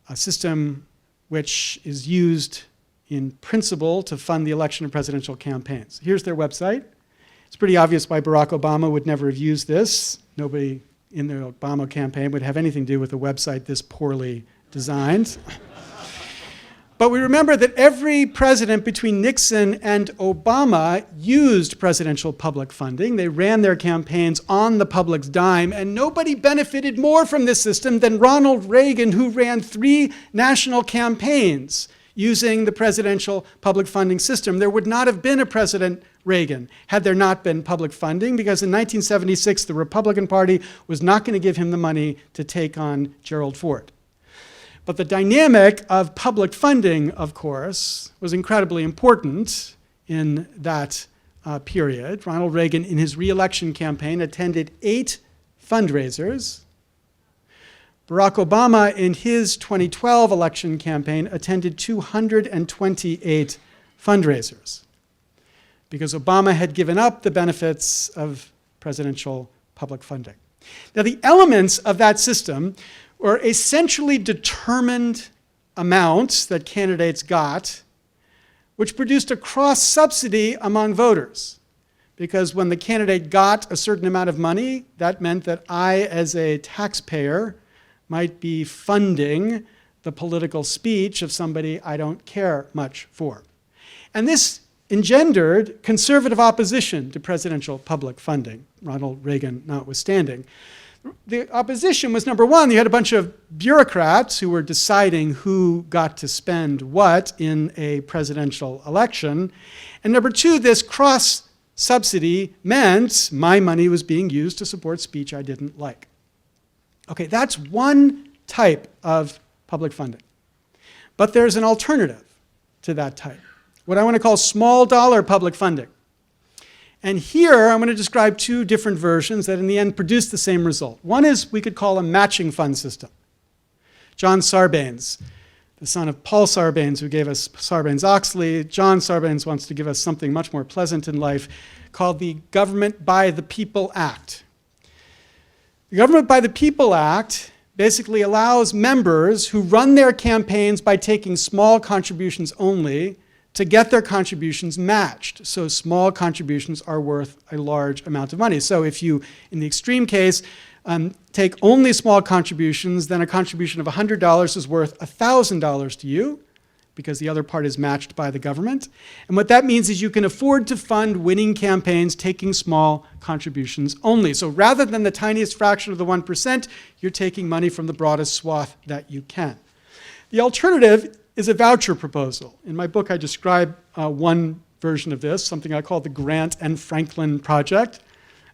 a system which is used in principle to fund the election of presidential campaigns. Here's their website. It's pretty obvious why Barack Obama would never have used this. Nobody in the Obama campaign would have anything to do with a website this poorly designed. But we remember that every president between Nixon and Obama used presidential public funding. They ran their campaigns on the public's dime, and nobody benefited more from this system than Ronald Reagan, who ran 3 national campaigns using the presidential public funding system. There would not have been a President Reagan had there not been public funding, because in 1976, the Republican Party was not going to give him the money to take on Gerald Ford. But the dynamic of public funding, of course, was incredibly important in that period. Ronald Reagan, in his re-election campaign, attended 8 fundraisers Barack Obama, in his 2012 election campaign, attended 228 fundraisers because Obama had given up the benefits of presidential public funding. Now, the elements of that system were a centrally determined amount that candidates got, which produced a cross-subsidy among voters. Because when the candidate got a certain amount of money, that meant that I, as a taxpayer, might be funding the political speech of somebody I don't care much for. And this engendered conservative opposition to presidential public funding, Ronald Reagan notwithstanding. The opposition was, number one, you had a bunch of bureaucrats who were deciding who got to spend what in a presidential election. And number two, this cross-subsidy meant my money was being used to support speech I didn't like. Okay, that's one type of public funding. But there's an alternative to that type, what I want to call small dollar public funding. And here I'm going to describe two different versions that in the end produce the same result. One is we could call a matching fund system. John Sarbanes, the son of Paul Sarbanes, who gave us Sarbanes-Oxley, John Sarbanes wants to give us something much more pleasant in life called the Government by the People Act. The Government by the People Act basically allows members who run their campaigns by taking small contributions only to get their contributions matched. So small contributions are worth a large amount of money. So if you, in the extreme case, take only small contributions, then a contribution of $100 is worth $1,000 to you because the other part is matched by the government. And what that means is you can afford to fund winning campaigns taking small contributions only. So rather than the tiniest fraction of the 1%, you're taking money from the broadest swath that you can. The alternative is a voucher proposal. In my book, I describe one version of this, something I call the Grant and Franklin Project.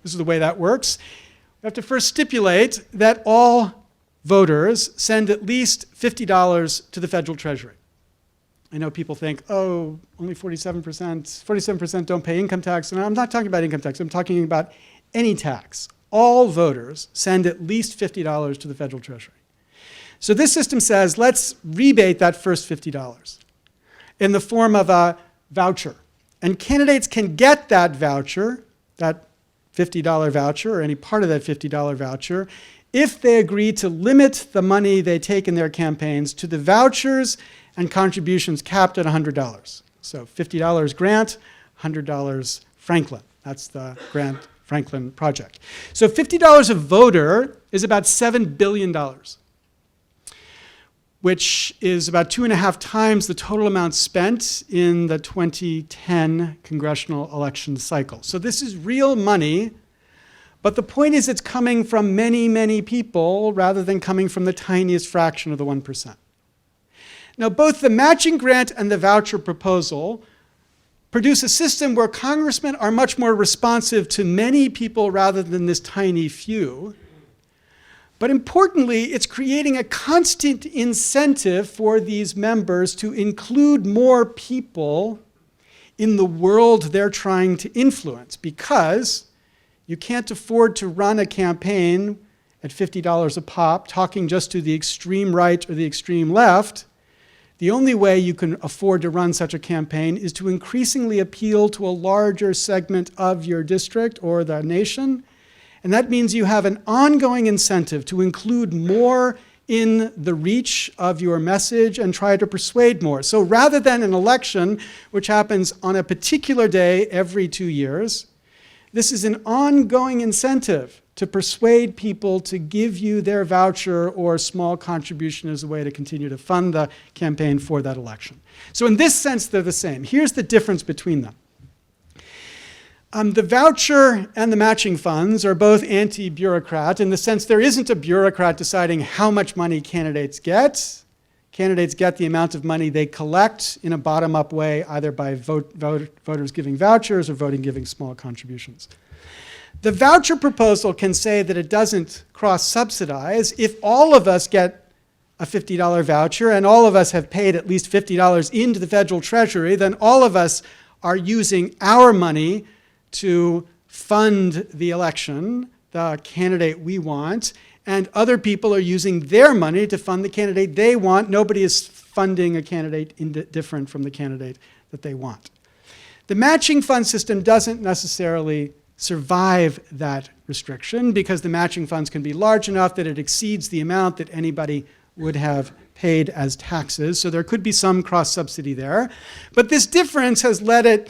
This is the way that works. We have to first stipulate that all voters send at least $50 to the federal treasury. I know people think, oh, only 47% don't pay income tax. And I'm not talking about income tax. I'm talking about any tax. All voters send at least $50 to the federal treasury. So this system says, let's rebate that first $50 in the form of a voucher. And candidates can get that voucher, that $50 voucher, or any part of that $50 voucher, if they agree to limit the money they take in their campaigns to the vouchers and contributions capped at $100. So $50 Grant, $100 Franklin. That's the Grant Franklin Project. So $50 a voter is about $7 billion. Which is about 2.5 times the total amount spent in the 2010 congressional election cycle. So this is real money, but the point is it's coming from many, many people rather than coming from the tiniest fraction of the 1%. Now, both the matching grant and the voucher proposal produce a system where congressmen are much more responsive to many people rather than this tiny few. But importantly, it's creating a constant incentive for these members to include more people in the world they're trying to influence, because you can't afford to run a campaign at $50 a pop, talking just to the extreme right or the extreme left. The only way you can afford to run such a campaign is to increasingly appeal to a larger segment of your district or the nation. And that means you have an ongoing incentive to include more in the reach of your message and try to persuade more. So rather than an election, which happens on a particular day every 2 years, this is an ongoing incentive to persuade people to give you their voucher or small contribution as a way to continue to fund the campaign for that election. So in this sense, they're the same. Here's the difference between them. The voucher and the matching funds are both anti-bureaucrat in the sense there isn't a bureaucrat deciding how much money candidates get. Candidates get the amount of money they collect in a bottom-up way, either by voters giving vouchers or voting giving small contributions. The voucher proposal can say that it doesn't cross-subsidize. If all of us get a $50 voucher and all of us have paid at least $50 into the federal treasury, then all of us are using our money to fund the election, the candidate we want, and other people are using their money to fund the candidate they want. Nobody is funding a candidate different from the candidate that they want. The matching fund system doesn't necessarily survive that restriction because the matching funds can be large enough that it exceeds the amount that anybody would have paid as taxes. So there could be some cross-subsidy there. But this difference has let it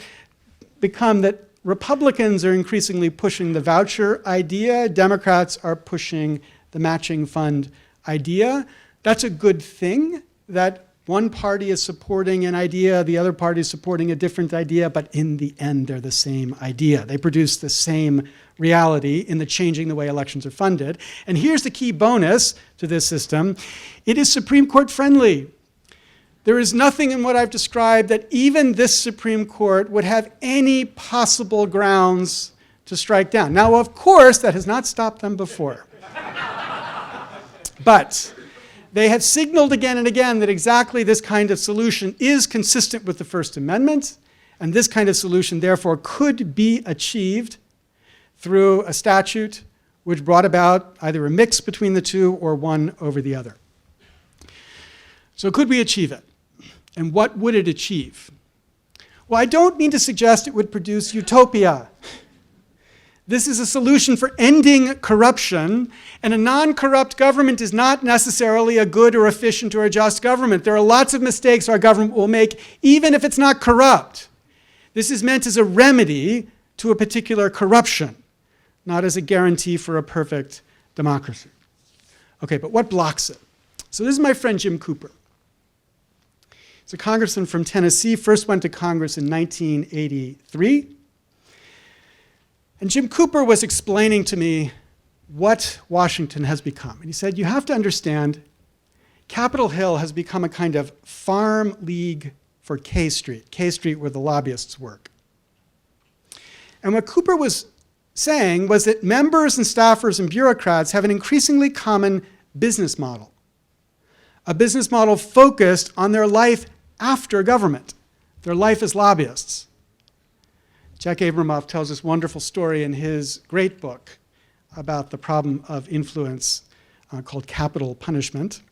become that Republicans are increasingly pushing the voucher idea. Democrats are pushing the matching fund idea. That's a good thing, that one party is supporting an idea, the other party is supporting a different idea, but in the end, they're the same idea. They produce the same reality in the changing the way elections are funded. And here's the key bonus to this system. It is Supreme Court friendly. There is nothing in what I've described that even this Supreme Court would have any possible grounds to strike down. Now, of course, that has not stopped them before. But they have signaled again and again that exactly this kind of solution is consistent with the First Amendment, and this kind of solution, therefore, could be achieved through a statute which brought about either a mix between the two or one over the other. So could we achieve it? And what would it achieve? Well, I don't mean to suggest it would produce utopia. This is a solution for ending corruption, and a non-corrupt government is not necessarily a good or efficient or a just government. There are lots of mistakes our government will make, even if it's not corrupt. This is meant as a remedy to a particular corruption, not as a guarantee for a perfect democracy. Okay, but what blocks it? So this is my friend Jim Cooper. He's a congressman from Tennessee, first went to Congress in 1983. And Jim Cooper was explaining to me what Washington has become. And he said, you have to understand, Capitol Hill has become a kind of farm league for K Street where the lobbyists work. And what Cooper was saying was that members and staffers and bureaucrats have an increasingly common business model. A business model focused on their life after government, their life as lobbyists. Jack Abramoff tells this wonderful story in his great book about the problem of influence called Capital Punishment.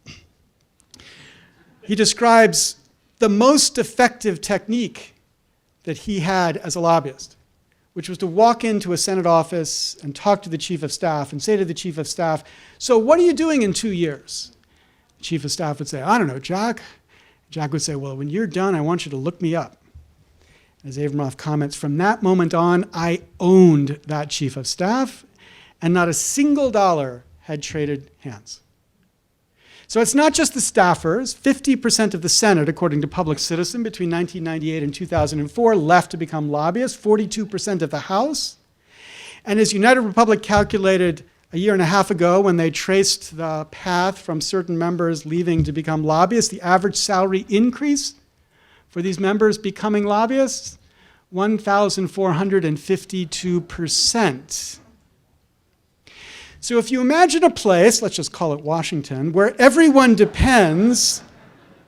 He describes the most effective technique that he had as a lobbyist, which was to walk into a Senate office and talk to the chief of staff and say to the chief of staff, so what are you doing in 2 years? The chief of staff would say, I don't know, Jack. Jack would say, well, when you're done, I want you to look me up. As Abramoff comments, from that moment on, I owned that chief of staff, and not a single dollar had traded hands. So it's not just the staffers. 50% of the Senate, according to Public Citizen, between 1998 and 2004, left to become lobbyists, 42% of the House. And as United Republic calculated a year and a half ago when they traced the path from certain members leaving to become lobbyists, the average salary increase for these members becoming lobbyists, 1,452%. So if you imagine a place, let's just call it Washington, where everyone depends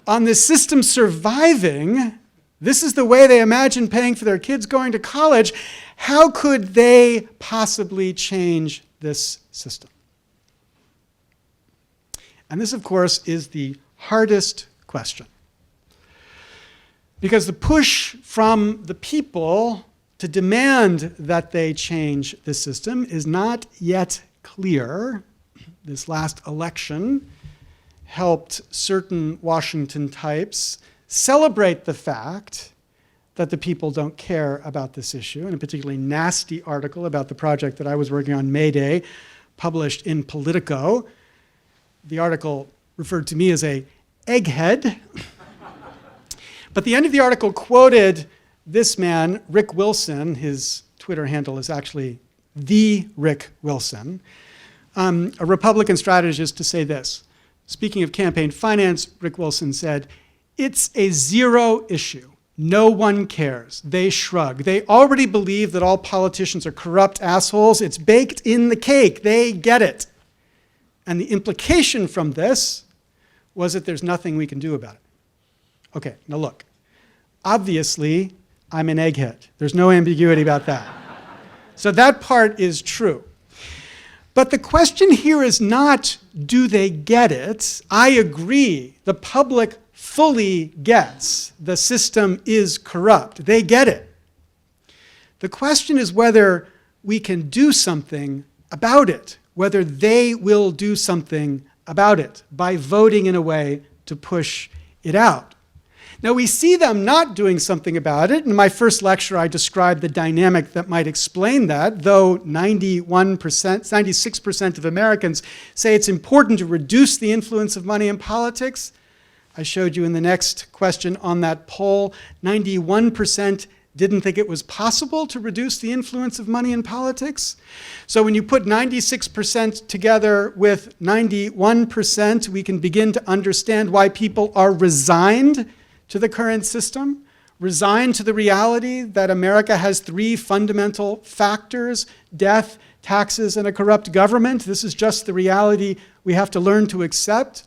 on this system surviving, this is the way they imagine paying for their kids going to college, how could they possibly change this system? And this, of course, is the hardest question. Because the push from the people to demand that they change this system is not yet clear. This last election helped certain Washington types celebrate the fact that the people don't care about this issue, and a particularly nasty article about the project that I was working on, May Day, published in Politico. The article referred to me as a egghead. But the end of the article quoted this man, Rick Wilson. His Twitter handle is actually the Rick Wilson, a Republican strategist, to say this. Speaking of campaign finance, Rick Wilson said, it's a zero issue. No one cares. They shrug. They already believe that all politicians are corrupt assholes. It's baked in the cake. They get it. And the implication from this was that there's nothing we can do about it. Okay, now look. Obviously, I'm an egghead. There's no ambiguity about that. So that part is true. But the question here is not, do they get it? I agree. The public fully gets the system is corrupt. They get it. The question is whether we can do something about it, whether they will do something about it by voting in a way to push it out. Now, we see them not doing something about it. In my first lecture, I described the dynamic that might explain that, though 96% of Americans say it's important to reduce the influence of money in politics. I showed you in the next question on that poll, 91% didn't think it was possible to reduce the influence of money in politics. So when you put 96% together with 91%, we can begin to understand why people are resigned to the current system, resigned to the reality that America has three fundamental factors: death, taxes, and a corrupt government. This is just the reality we have to learn to accept.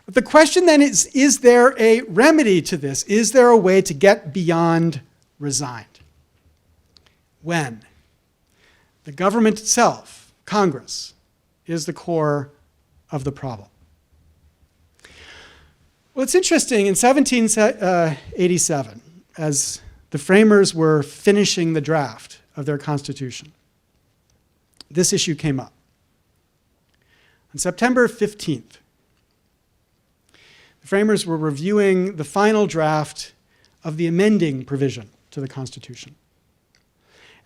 But the question then is there a remedy to this? Is there a way to get beyond resigned? When? The government itself, Congress, is the core of the problem. Well, it's interesting, in 1787, as the framers were finishing the draft of their Constitution, this issue came up. On September 15th, the framers were reviewing the final draft of the amending provision to the Constitution.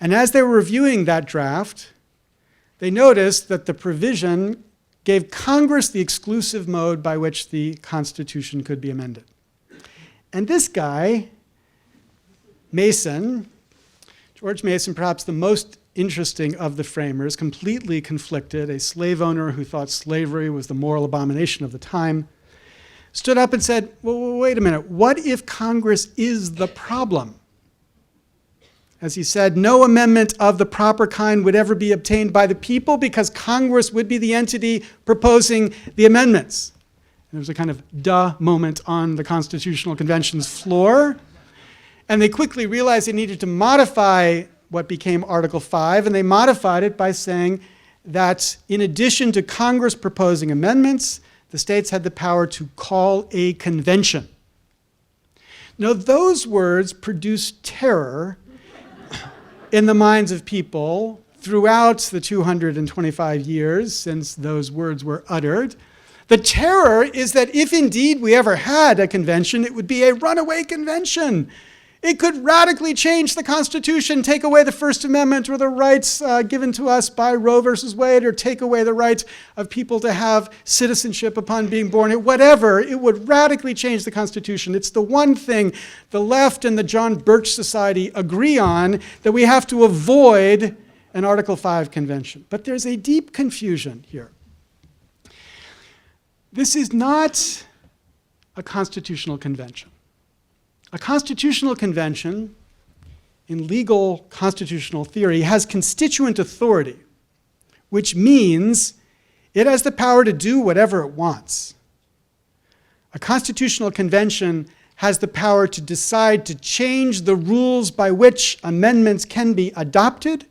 And as they were reviewing that draft, they noticed that the provision gave Congress the exclusive mode by which the Constitution could be amended. And this guy, Mason, George Mason, perhaps the most interesting of the framers, completely conflicted, a slave owner who thought slavery was the moral abomination of the time, stood up and said, well, wait a minute, what if Congress is the problem? As he said, no amendment of the proper kind would ever be obtained by the people because Congress would be the entity proposing the amendments. And there was a kind of duh moment on the Constitutional Convention's floor. And they quickly realized they needed to modify what became Article 5, and they modified it by saying that in addition to Congress proposing amendments, the states had the power to call a convention. Now, those words produced terror in the minds of people throughout the 225 years since those words were uttered. The terror is that if indeed we ever had a convention, it would be a runaway convention. It could radically change the Constitution, take away the First Amendment or the rights given to us by Roe versus Wade, or take away the right of people to have citizenship upon being born. Whatever, it would radically change the Constitution. It's the one thing the left and the John Birch Society agree on, that we have to avoid an Article 5 convention. But there's a deep confusion here. This is not a constitutional convention. A constitutional convention, in legal constitutional theory, has constituent authority, which means it has the power to do whatever it wants. A constitutional convention has the power to decide to change the rules by which amendments can be adopted.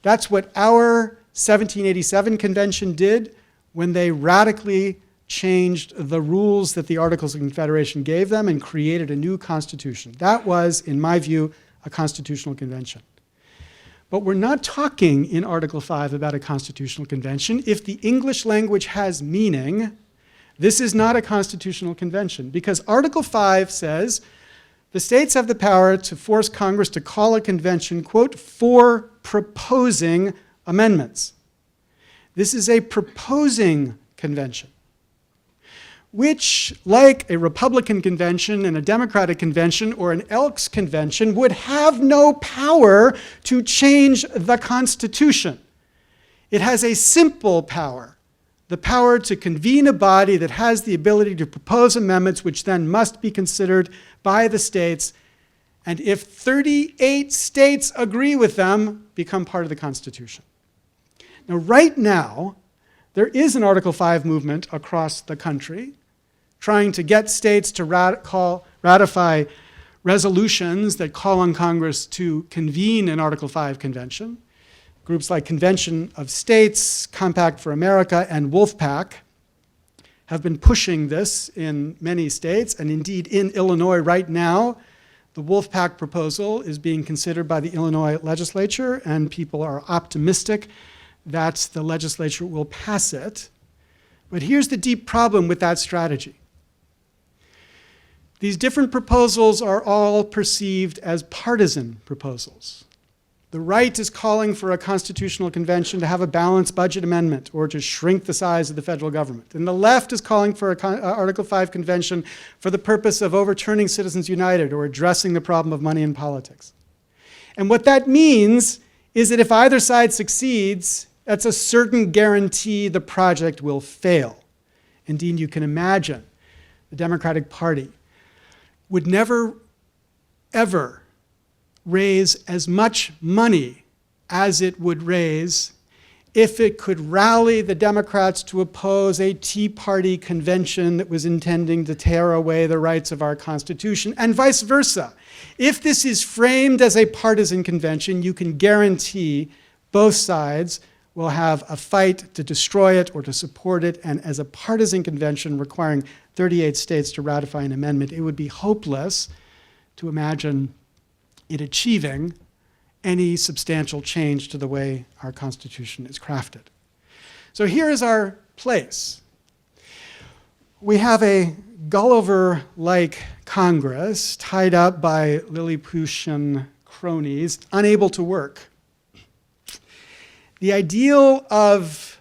That's what our 1787 convention did when they radically changed the rules that the Articles of Confederation gave them and created a new constitution. That was, in my view, a constitutional convention. But we're not talking in Article 5 about a constitutional convention. If the English language has meaning, this is not a constitutional convention, because Article 5 says the states have the power to force Congress to call a convention, quote, for proposing amendments. This is a proposing convention, which, like a Republican convention and a Democratic convention or an Elks convention, would have no power to change the Constitution. It has a simple power, the power to convene a body that has the ability to propose amendments which then must be considered by the states, and if 38 states agree with them, become part of the Constitution. Now, right now, there is an Article 5 movement across the country trying to get states to ratify resolutions that call on Congress to convene an Article 5 convention, Groups like Convention of States, Compact for America, and Wolfpack have been pushing this in many states, and indeed in Illinois right now, the Wolfpack proposal is being considered by the Illinois legislature, and people are optimistic that the legislature will pass it. But here's the deep problem with that strategy. These different proposals are all perceived as partisan proposals. The right is calling for a constitutional convention to have a balanced budget amendment or to shrink the size of the federal government. And the left is calling for an Article 5 convention for the purpose of overturning Citizens United or addressing the problem of money in politics. And what that means is that if either side succeeds, that's a certain guarantee the project will fail. Indeed, you can imagine the Democratic Party would never, ever raise as much money as it would raise if it could rally the Democrats to oppose a Tea Party convention that was intending to tear away the rights of our Constitution, and vice versa. If this is framed as a partisan convention, you can guarantee both sides will have a fight to destroy it or to support it, and as a partisan convention requiring 38 states to ratify an amendment, it would be hopeless to imagine it achieving any substantial change to the way our Constitution is crafted. So here is our place. We have a Gulliver-like Congress tied up by Lilliputian cronies, unable to work. The ideal of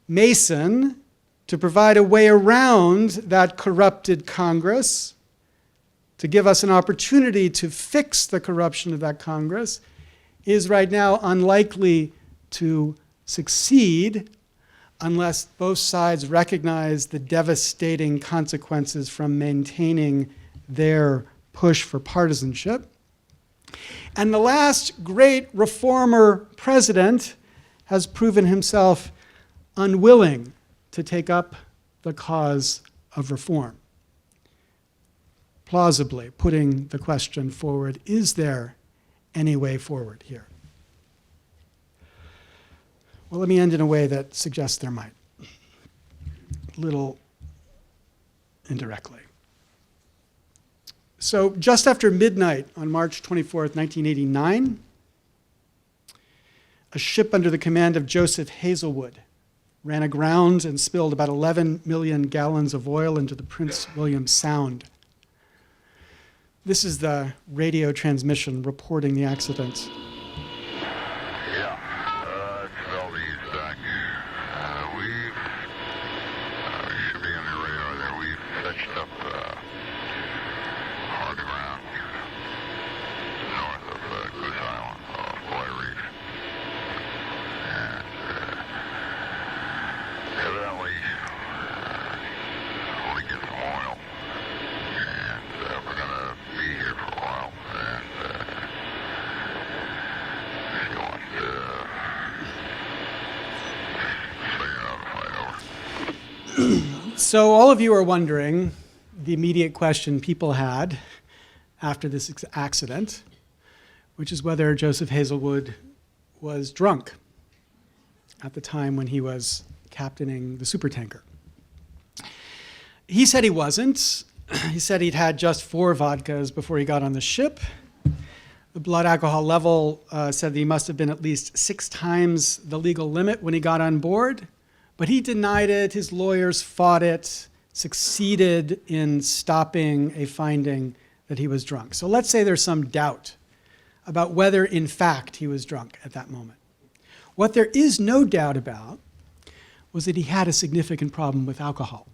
Mason to provide a way around that corrupted Congress, to give us an opportunity to fix the corruption of that Congress, is right now unlikely to succeed unless both sides recognize the devastating consequences from maintaining their push for partisanship. And the last great reformer president has proven himself unwilling to take up the cause of reform. Plausibly putting the question forward, is there any way forward here? Well, let me end in a way that suggests there might, a little indirectly. So just after midnight on March 24th, 1989, a ship under the command of Joseph Hazelwood ran aground and spilled about 11 million gallons of oil into the Prince William Sound. This is the radio transmission reporting the accident. Yeah, it's Melvin back. We should be on the radar there. We've fetched up hard ground north of Goose Island, Boy Reef. And evidently, we get some oil. And we're going to be here for a while. And if you want to figure out a fight over. So all of you are wondering the immediate question people had after this accident, which is whether Joseph Hazelwood was drunk at the time when he was captaining the supertanker. He said he wasn't. He said he'd had just 4 vodkas before he got on the ship. The blood alcohol level said that he must have been at least 6 times the legal limit when he got on board. But he denied it. His lawyers fought it, succeeded in stopping a finding that he was drunk. So let's say there's some doubt about whether, in fact, he was drunk at that moment. What there is no doubt about was that he had a significant problem with alcohol.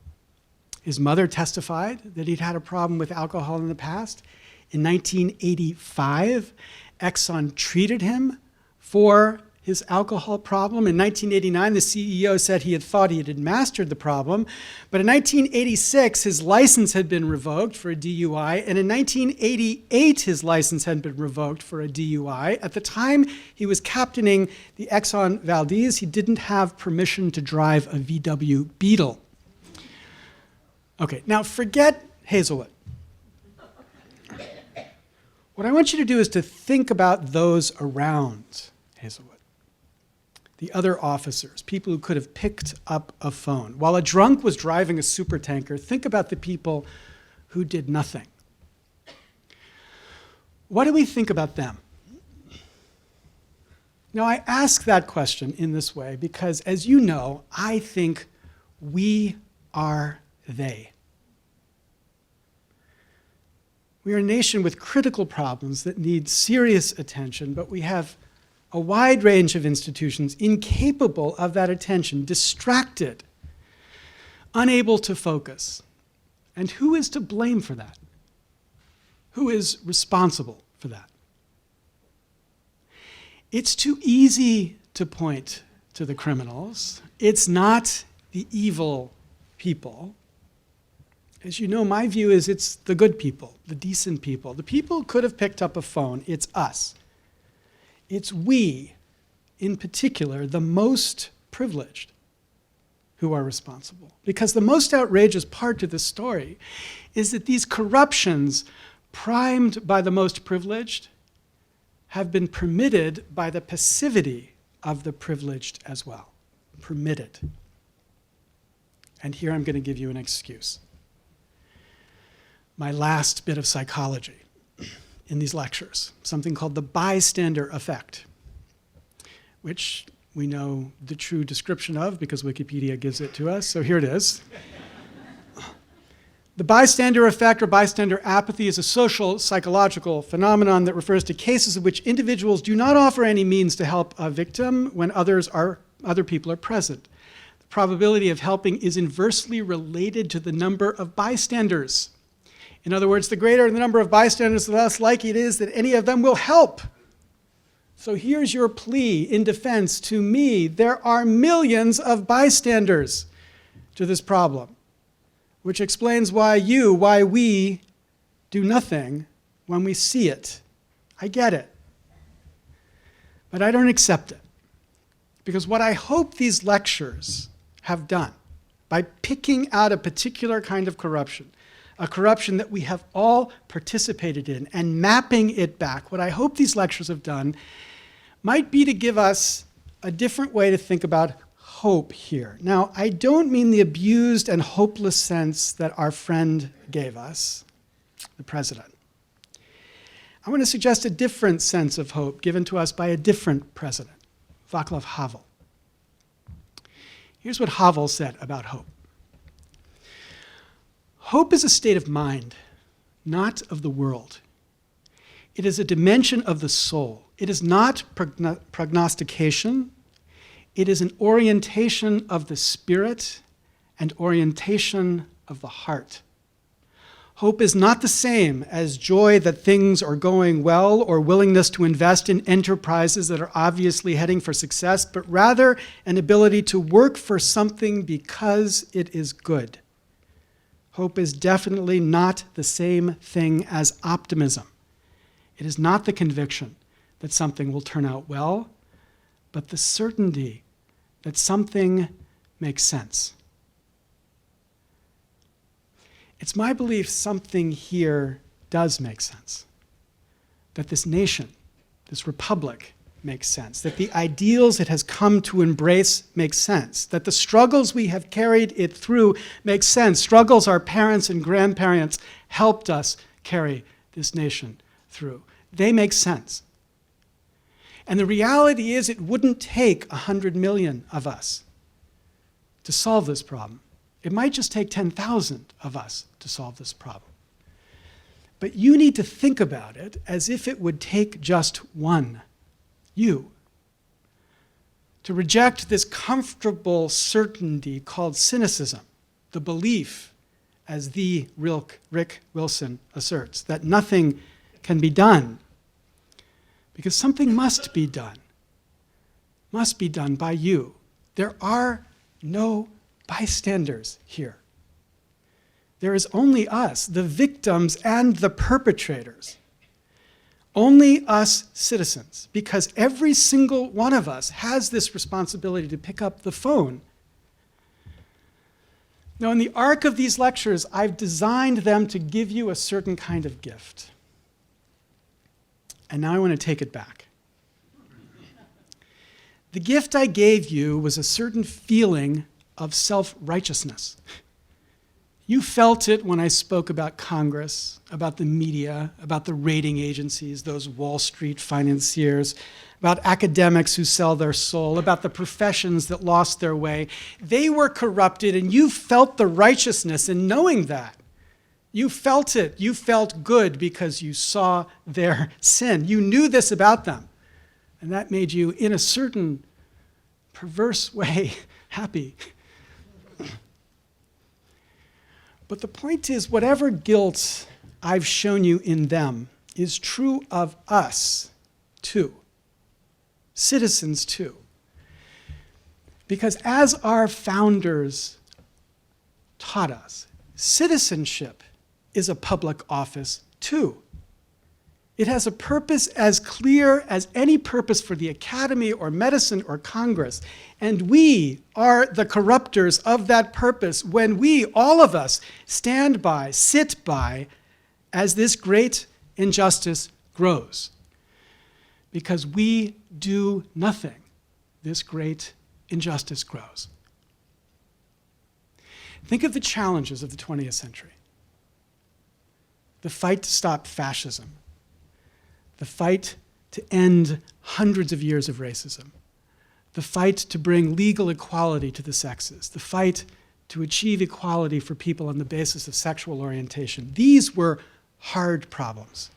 His mother testified that he'd had a problem with alcohol in the past. In 1985, Exxon treated him for his alcohol problem. In 1989, the CEO said he had thought he had mastered the problem. But in 1986, his license had been revoked for a DUI. And in 1988, his license had been revoked for a DUI. At the time he was captaining the Exxon Valdez, he didn't have permission to drive a VW Beetle. Okay, now forget Hazelwood. What I want you to do is to think about those around Hazelwood. the other officers, people who could have picked up a phone. While a drunk was driving a supertanker, think about the people who did nothing. What do we think about them? Now, I ask that question in this way because, as you know, I think we are they. We are a nation with critical problems that need serious attention, but we have a wide range of institutions incapable of that attention, distracted, unable to focus. And who is to blame for that? Who is responsible for that? It's too easy to point to the criminals. It's not the evil people. As you know, my view is it's the good people, the decent people. The people who could have picked up a phone, it's us. It's we, in particular, the most privileged, who are responsible. Because the most outrageous part to this story is that these corruptions, primed by the most privileged, have been permitted by the passivity of the privileged as well. Permitted. And here I'm going to give you an excuse. My last bit of psychology in these lectures, something called the bystander effect, which we know the true description of because Wikipedia gives it to us, so here it is. The bystander effect or bystander apathy is a social psychological phenomenon that refers to cases in which individuals do not offer any means to help a victim when other people are present. The probability of helping is inversely related to the number of bystanders. In other words, the greater the number of bystanders, the less likely it is that any of them will help. So here's your plea in defense to me. There are millions of bystanders to this problem, which explains why we do nothing when we see it. I get it. But I don't accept it. Because what I hope these lectures have done, by picking out a particular kind of corruption, a corruption that we have all participated in, and mapping it back, what I hope these lectures have done might be to give us a different way to think about hope here. Now, I don't mean the abused and hopeless sense that our friend gave us, the president. I want to suggest a different sense of hope given to us by a different president, Václav Havel. Here's what Havel said about hope. Hope is a state of mind, not of the world. It is a dimension of the soul. It is not prognostication. It is an orientation of the spirit and orientation of the heart. Hope is not the same as joy that things are going well or willingness to invest in enterprises that are obviously heading for success, but rather an ability to work for something because it is good. Hope is definitely not the same thing as optimism. It is not the conviction that something will turn out well, but the certainty that something makes sense. It's my belief something here does make sense. That this nation, this republic, makes sense. That the ideals it has come to embrace make sense. That the struggles we have carried it through make sense. Struggles our parents and grandparents helped us carry this nation through. They make sense. And the reality is it wouldn't take 100 million of us to solve this problem. It might just take 10,000 of us to solve this problem. But you need to think about it as if it would take just one, you, to reject this comfortable certainty called cynicism, the belief, as the Rick Wilson asserts, that nothing can be done. Because something must be done by you. There are no bystanders here. There is only us, the victims and the perpetrators. Only us citizens, because every single one of us has this responsibility to pick up the phone. Now, in the arc of these lectures, I've designed them to give you a certain kind of gift. And now I want to take it back. The gift I gave you was a certain feeling of self-righteousness. You felt it when I spoke about Congress, about the media, about the rating agencies, those Wall Street financiers, about academics who sell their soul, about the professions that lost their way. They were corrupted, and you felt the righteousness in knowing that. You felt it. You felt good because you saw their sin. You knew this about them. And that made you, in a certain perverse way, happy. But the point is, whatever guilt I've shown you in them is true of us, too. Citizens, too. Because as our founders taught us, citizenship is a public office, too. It has a purpose as clear as any purpose for the Academy or medicine or Congress. And we are the corruptors of that purpose when we, all of us, stand by, sit by, as this great injustice grows. Because we do nothing, this great injustice grows. Think of the challenges of the 20th century. The fight to stop fascism. The fight to end hundreds of years of racism. The fight to bring legal equality to the sexes. The fight to achieve equality for people on the basis of sexual orientation. These were hard problems.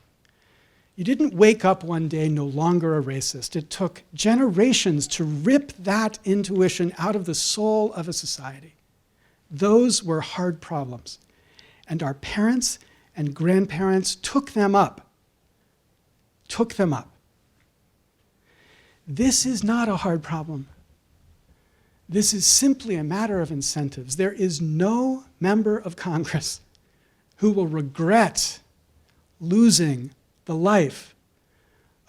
You didn't wake up one day no longer a racist. It took generations to rip that intuition out of the soul of a society. Those were hard problems. And our parents and grandparents took them up. This is not a hard problem. This is simply a matter of incentives. There is no member of Congress who will regret losing the life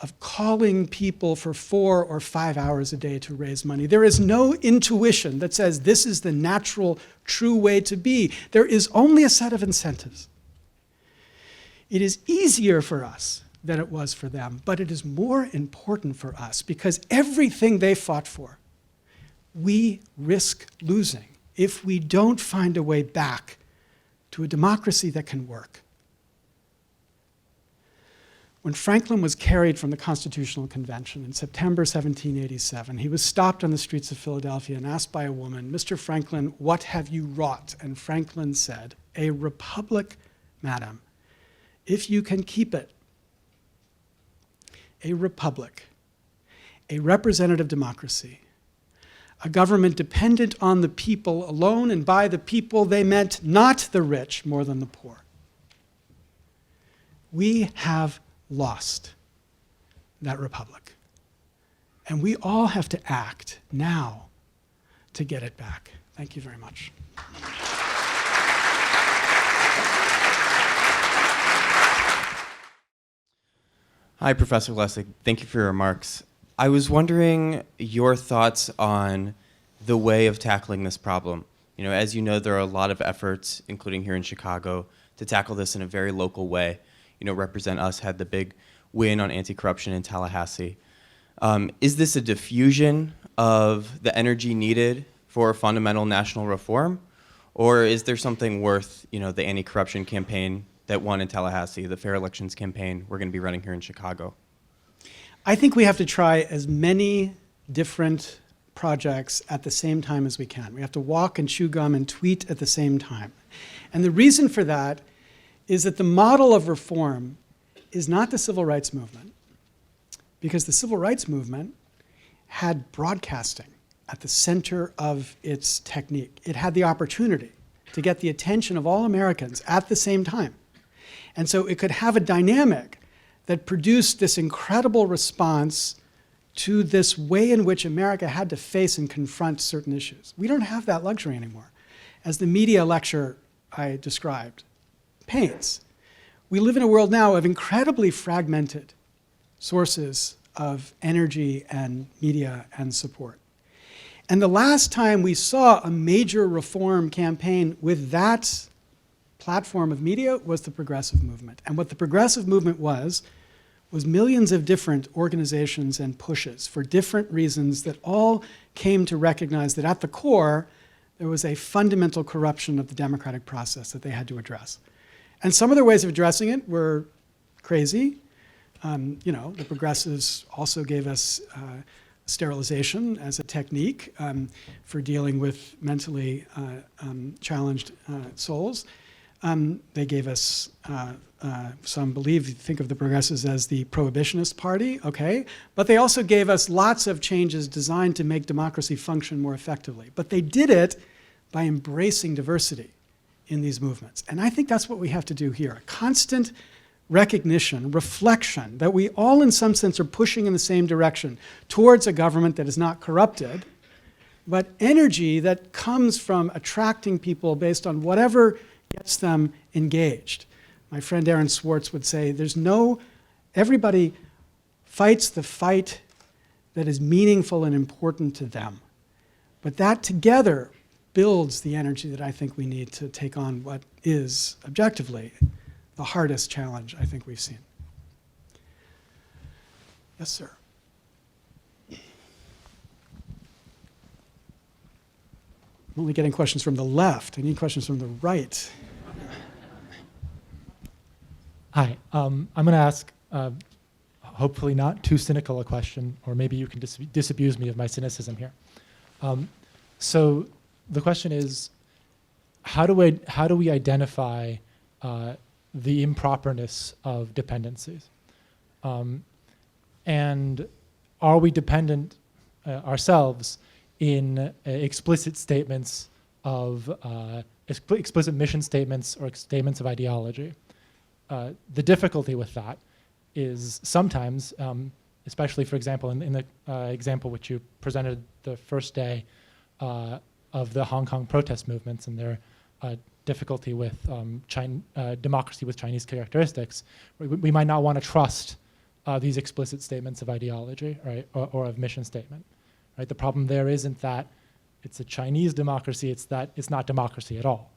of calling people for 4 or 5 hours a day to raise money. There is no intuition that says this is the natural, true way to be. There is only a set of incentives. It is easier for us than it was for them, but it is more important for us because everything they fought for, we risk losing if we don't find a way back to a democracy that can work. When Franklin was carried from the Constitutional Convention in September 1787, he was stopped on the streets of Philadelphia and asked by a woman, "Mr. Franklin, what have you wrought?" And Franklin said, "A republic, madam, if you can keep it. A republic, a representative democracy, a government dependent on the people alone, and by the people they meant not the rich more than the poor." We have lost that republic. And we all have to act now to get it back. Thank you very much. Hi, Professor Lessig. Thank you for your remarks. I was wondering your thoughts on the way of tackling this problem. As you know, there are a lot of efforts, including here in Chicago, to tackle this in a very local way. Represent Us had the big win on anti-corruption in Tallahassee. Is this a diffusion of the energy needed for fundamental national reform? Or is there something worth, the anti-corruption campaign that won in Tallahassee, the Fair Elections campaign we're going to be running here in Chicago? I think we have to try as many different projects at the same time as we can. We have to walk and chew gum and tweet at the same time. And the reason for that is that the model of reform is not the civil rights movement, because the civil rights movement had broadcasting at the center of its technique. It had the opportunity to get the attention of all Americans at the same time. And so it could have a dynamic that produced this incredible response to this way in which America had to face and confront certain issues. We don't have that luxury anymore. As the media lecture I described paints, we live in a world now of incredibly fragmented sources of energy and media and support. And the last time we saw a major reform campaign with that platform of media was the progressive movement. And what the progressive movement was was millions of different organizations and pushes for different reasons that all came to recognize that at the core, there was a fundamental corruption of the democratic process that they had to address. And some of their ways of addressing it were crazy. The progressives also gave us sterilization as a technique for dealing with mentally challenged souls. They gave us, think of the progressives as the prohibitionist party, okay? But they also gave us lots of changes designed to make democracy function more effectively. But they did it by embracing diversity in these movements. And I think that's what we have to do here. A constant recognition, reflection, that we all in some sense are pushing in the same direction towards a government that is not corrupted, but energy that comes from attracting people based on whatever gets them engaged. My friend Aaron Swartz would say, everybody fights the fight that is meaningful and important to them. But that together builds the energy that I think we need to take on what is, objectively, the hardest challenge I think we've seen. Yes, sir. I'm only getting questions from the left. I need questions from the right. Hi. I'm going to ask, hopefully not too cynical a question, or maybe you can disabuse me of my cynicism here. So the question is, how do we identify the improperness of dependencies? And are we dependent ourselves in explicit statements of, explicit mission statements or statements of ideology? The difficulty with that is sometimes, especially for example, in the example which you presented the first day of the Hong Kong protest movements and their difficulty with democracy with Chinese characteristics, we might not want to trust these explicit statements of ideology, right, or of mission statement. Right? The problem there isn't that it's a Chinese democracy; it's that it's not democracy at all.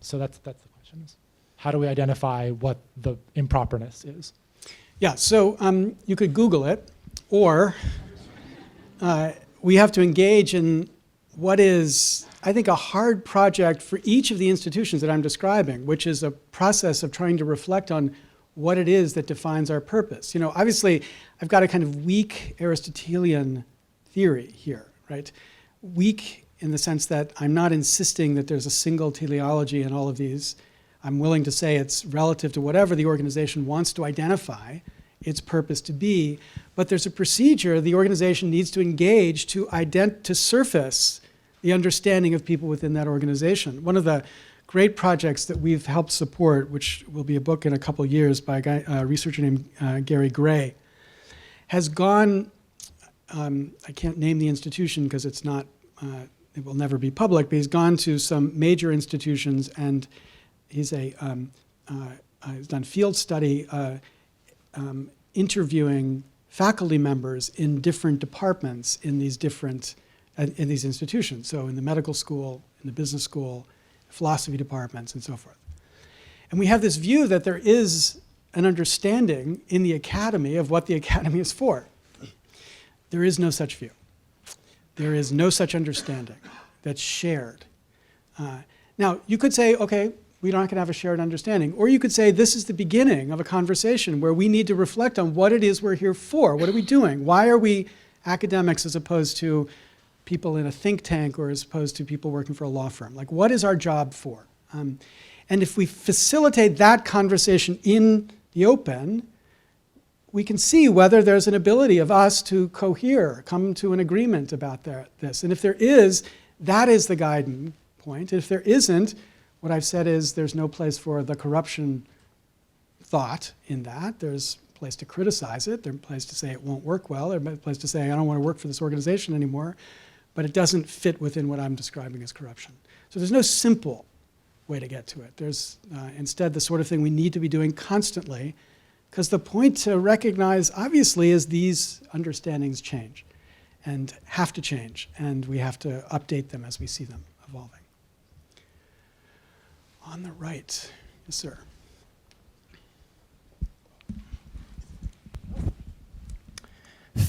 So that's the question: is how do we identify what the improperness is? Yeah. So you could Google it, or we have to engage in what is, I think, a hard project for each of the institutions that I'm describing, which is a process of trying to reflect on what it is that defines our purpose. Obviously, I've got a kind of weak Aristotelian theory here, right? Weak in the sense that I'm not insisting that there's a single teleology in all of these. I'm willing to say it's relative to whatever the organization wants to identify its purpose to be, but there's a procedure the organization needs to engage to surface the understanding of people within that organization. One of the great projects that we've helped support, which will be a book in a couple of years by a researcher named Gary Gray, has gone, I can't name the institution because it's not, it will never be public, but he's gone to some major institutions and he's he's done field study interviewing faculty members in different departments in these institutions. So in the medical school, in the business school, philosophy departments, and so forth. And we have this view that there is an understanding in the academy of what the academy is for. There is no such view. There is no such understanding that's shared. Now, you could say, okay, we're not going to have a shared understanding. Or you could say, this is the beginning of a conversation where we need to reflect on what it is we're here for. What are we doing? Why are we academics as opposed to people in a think tank or as opposed to people working for a law firm? Like, what is our job for? And if we facilitate that conversation in the open, we can see whether there's an ability of us to cohere, come to an agreement about this. And if there is, that is the guiding point. If there isn't, what I've said is there's no place for the corruption thought in that. There's a place to criticize it. There's a place to say it won't work well. There's a place to say I don't want to work for this organization anymore. But it doesn't fit within what I'm describing as corruption. So there's no simple way to get to it. There's instead the sort of thing we need to be doing constantly, because the point to recognize, obviously, is these understandings change and have to change, and we have to update them as we see them evolving. On the right, yes, sir.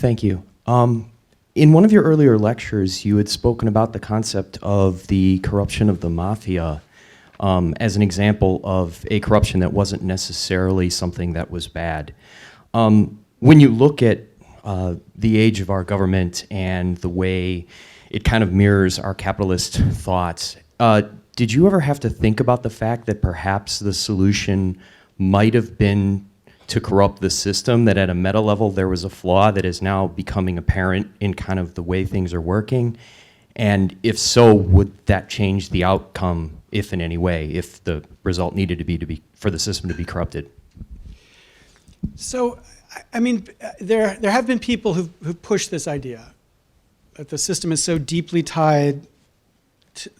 Thank you. In one of your earlier lectures, you had spoken about the concept of the corruption of the mafia as an example of a corruption that wasn't necessarily something that was bad. When you look at the age of our government and the way it kind of mirrors our capitalist thoughts, did you ever have to think about the fact that perhaps the solution might have been to corrupt the system, that at a meta level there was a flaw that is now becoming apparent in kind of the way things are working? And if so, would that change the outcome, if in any way, if the result needed to be for the system to be corrupted? So, I mean, there have been people who've pushed this idea that the system is so deeply tied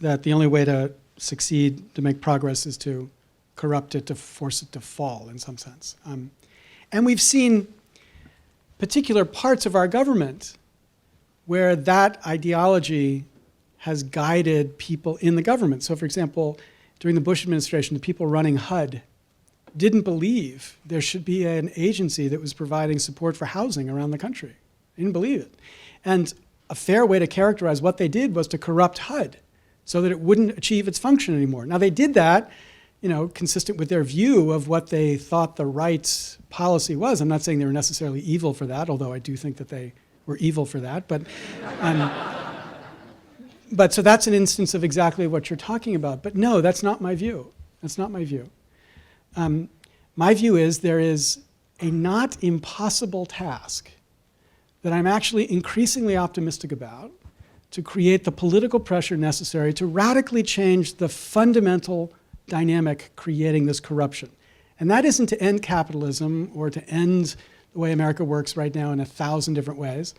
that the only way to succeed, to make progress, is to corrupt it, to force it to fall in some sense. And we've seen particular parts of our government where that ideology has guided people in the government. So for example, during the Bush administration, the people running HUD didn't believe there should be an agency that was providing support for housing around the country. They didn't believe it. And a fair way to characterize what they did was to corrupt HUD so that it wouldn't achieve its function anymore. Now they did that, consistent with their view of what they thought the right policy was. I'm not saying they were necessarily evil for that, although I do think that they were evil for that. But so that's an instance of exactly what you're talking about. But no, that's not my view. That's not my view. My view is there is a not impossible task that I'm actually increasingly optimistic about to create the political pressure necessary to radically change the fundamental dynamic creating this corruption. And that isn't to end capitalism or to end the way America works right now in 1,000 different ways.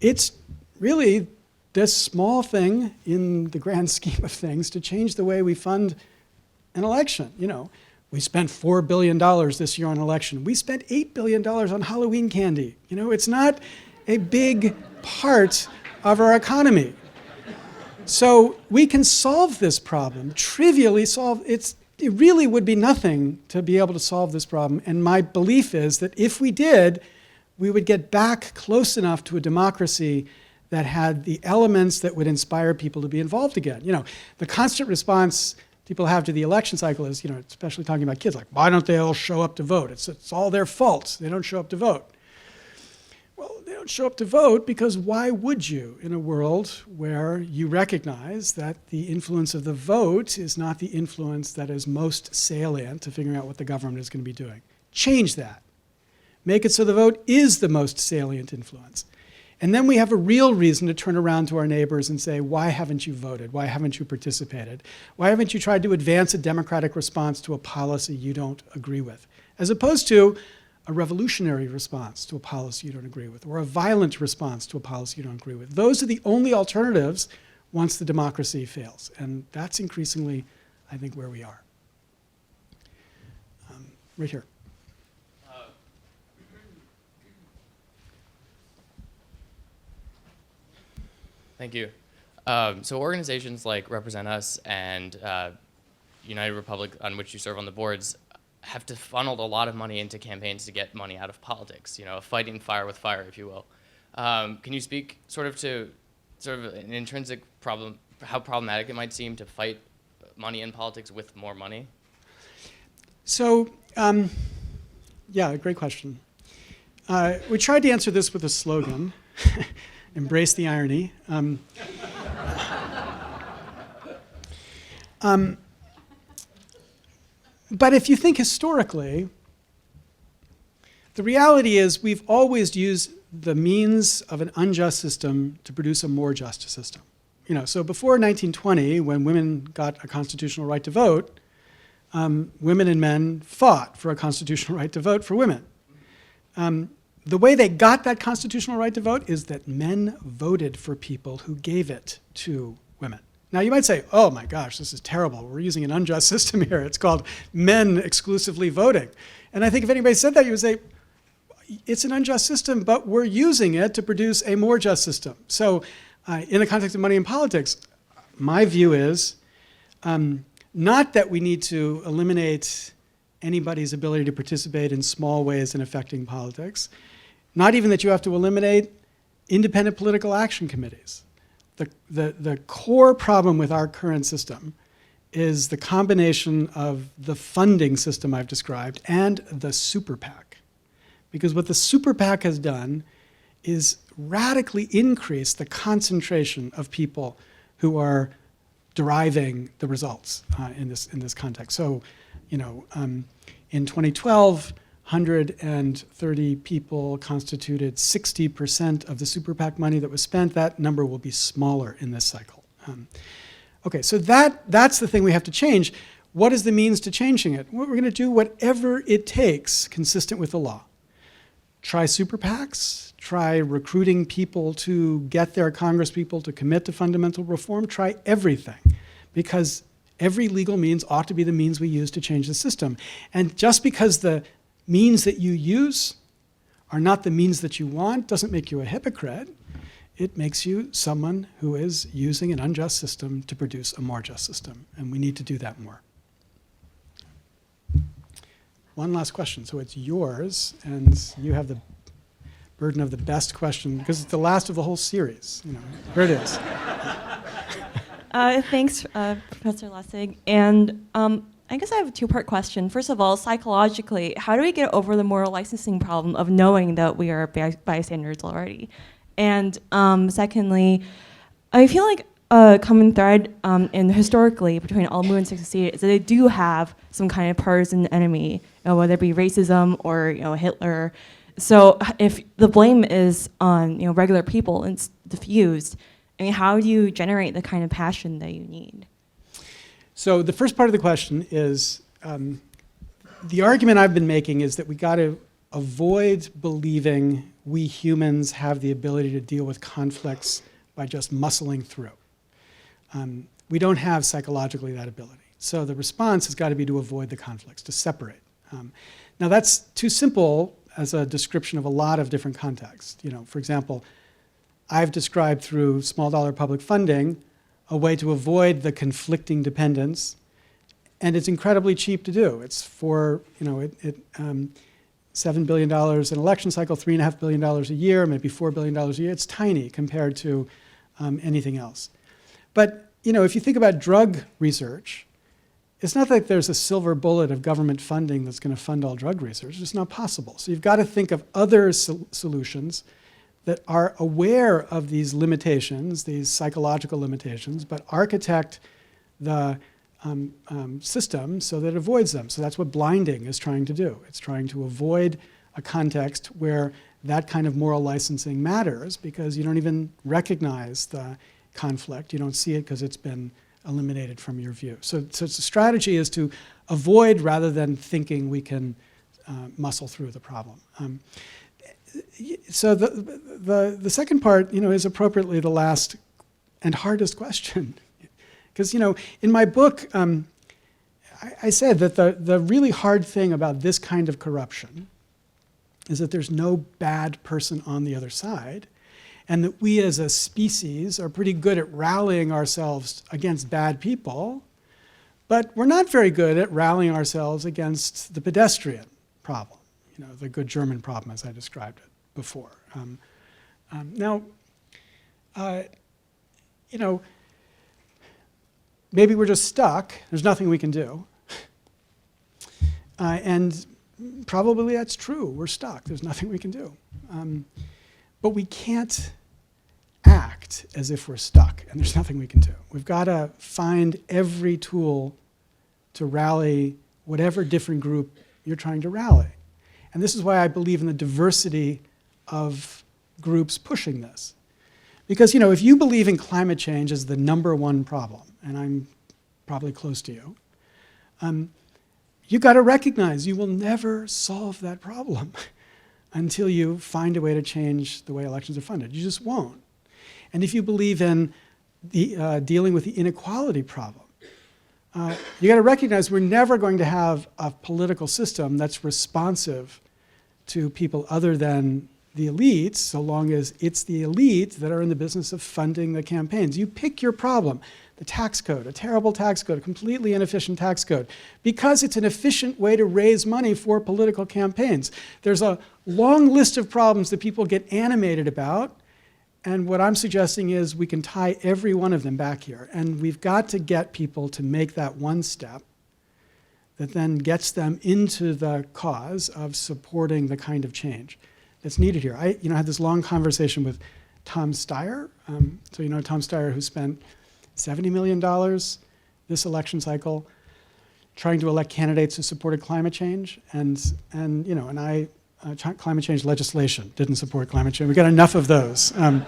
It's really this small thing in the grand scheme of things to change the way we fund an election. We spent $4 billion this year on an election. We spent $8 billion on Halloween candy. It's not a big part of our economy. So we can solve this problem, trivially solve it. It really would be nothing to be able to solve this problem. And my belief is that if we did, we would get back close enough to a democracy that had the elements that would inspire people to be involved again. The constant response people have to the election cycle is, especially talking about kids, like, why don't they all show up to vote? It's all their fault. They don't show up to vote. Well, they don't show up to vote because why would you in a world where you recognize that the influence of the vote is not the influence that is most salient to figuring out what the government is going to be doing? Change that. Make it so the vote is the most salient influence. And then we have a real reason to turn around to our neighbors and say, why haven't you voted? Why haven't you participated? Why haven't you tried to advance a democratic response to a policy you don't agree with? As opposed to a revolutionary response to a policy you don't agree with, or a violent response to a policy you don't agree with. Those are the only alternatives once the democracy fails. And that's increasingly, I think, where we are. Right here. Thank you. So organizations like Represent Us and United Republic, on which you serve on the boards, have to funnel a lot of money into campaigns to get money out of politics, fighting fire with fire, if you will. Can you speak sort of to an intrinsic problem, how problematic it might seem to fight money in politics with more money? So, yeah, great question. We tried to answer this with a slogan, embrace the irony. But if you think historically, the reality is we've always used the means of an unjust system to produce a more just system. So before 1920, when women got a constitutional right to vote, women and men fought for a constitutional right to vote for women. The way they got that constitutional right to vote is that men voted for people who gave it to women. Now you might say, oh my gosh, this is terrible. We're using an unjust system here. It's called men exclusively voting. And I think if anybody said that, you would say, it's an unjust system, but we're using it to produce a more just system. So in the context of money in politics, my view is not that we need to eliminate anybody's ability to participate in small ways in affecting politics, Not even that you have to eliminate independent political action committees. The core problem with our current system is the combination of the funding system I've described and the super PAC. Because what the super PAC has done is radically increase the concentration of people who are deriving the results in this context. So, in 2012, 130 people constituted 60% of the super PAC money that was spent. That number will be smaller in this cycle. Okay, so that's the thing we have to change. What is the means to changing it? We're going to do whatever it takes consistent with the law. Try super PACs, try recruiting people to get their congresspeople to commit to fundamental reform, try everything, because every legal means ought to be the means we use to change the system. And just because the means that you use are not the means that you want doesn't make you a hypocrite. It makes you someone who is using an unjust system to produce a more just system, and we need to do that more. One last question, so it's yours, and you have the burden of the best question, because it's the last of the whole series. Here it is. Thanks, Professor Lessig. And I guess I have a two-part question. First of all, psychologically, how do we get over the moral licensing problem of knowing that we are bystanders already? And secondly, I feel like a common thread in historically between all movements that succeeded is that they do have some kind of partisan enemy, whether it be racism or Hitler. So if the blame is on regular people and it's diffused, I mean, how do you generate the kind of passion that you need? So the first part of the question is, the argument I've been making is that we got to avoid believing we humans have the ability to deal with conflicts by just muscling through. We don't have psychologically that ability. So the response has got to be to avoid the conflicts, to separate. Now that's too simple as a description of a lot of different contexts. For example, I've described through small dollar public funding a way to avoid the conflicting dependence, and it's incredibly cheap to do. It's for, $7 billion an election cycle, $3.5 billion a year, maybe $4 billion a year. It's tiny compared to anything else. But if you think about drug research, it's not like there's a silver bullet of government funding that's going to fund all drug research. It's just not possible. So you've got to think of other solutions that are aware of these limitations, these psychological limitations, but architect the system so that it avoids them. So that's what blinding is trying to do. It's trying to avoid a context where that kind of moral licensing matters because you don't even recognize the conflict. You don't see it because it's been eliminated from your view. So the strategy is to avoid rather than thinking we can muscle through the problem. So the second part, is appropriately the last and hardest question. Because, in my book, I said that the really hard thing about this kind of corruption is that there's no bad person on the other side, and that we as a species are pretty good at rallying ourselves against bad people, but we're not very good at rallying ourselves against the pedestrian problem, the good German problem as I described it before. Maybe we're just stuck. There's nothing we can do. And probably that's true. We're stuck. There's nothing we can do. But we can't act as if we're stuck and there's nothing we can do. We've got to find every tool to rally whatever different group you're trying to rally. And this is why I believe in the diversity of groups pushing this. Because, if you believe in climate change as the number one problem, and I'm probably close to you, you've got to recognize you will never solve that problem until you find a way to change the way elections are funded. You just won't. And if you believe in the, dealing with the inequality problem, you got to recognize we're never going to have a political system that's responsive to people other than the elites, so long as it's the elites that are in the business of funding the campaigns. You pick your problem. The tax code, a terrible tax code, a completely inefficient tax code, because it's an efficient way to raise money for political campaigns. There's a long list of problems that people get animated about, and what I'm suggesting is we can tie every one of them back here, and we've got to get people to make that one step that then gets them into the cause of supporting the kind of change that's needed here. I had this long conversation with Tom Steyer. So you know Tom Steyer, who spent $70 million this election cycle trying to elect candidates who supported climate change, and climate change legislation didn't support climate change. We got enough of those. And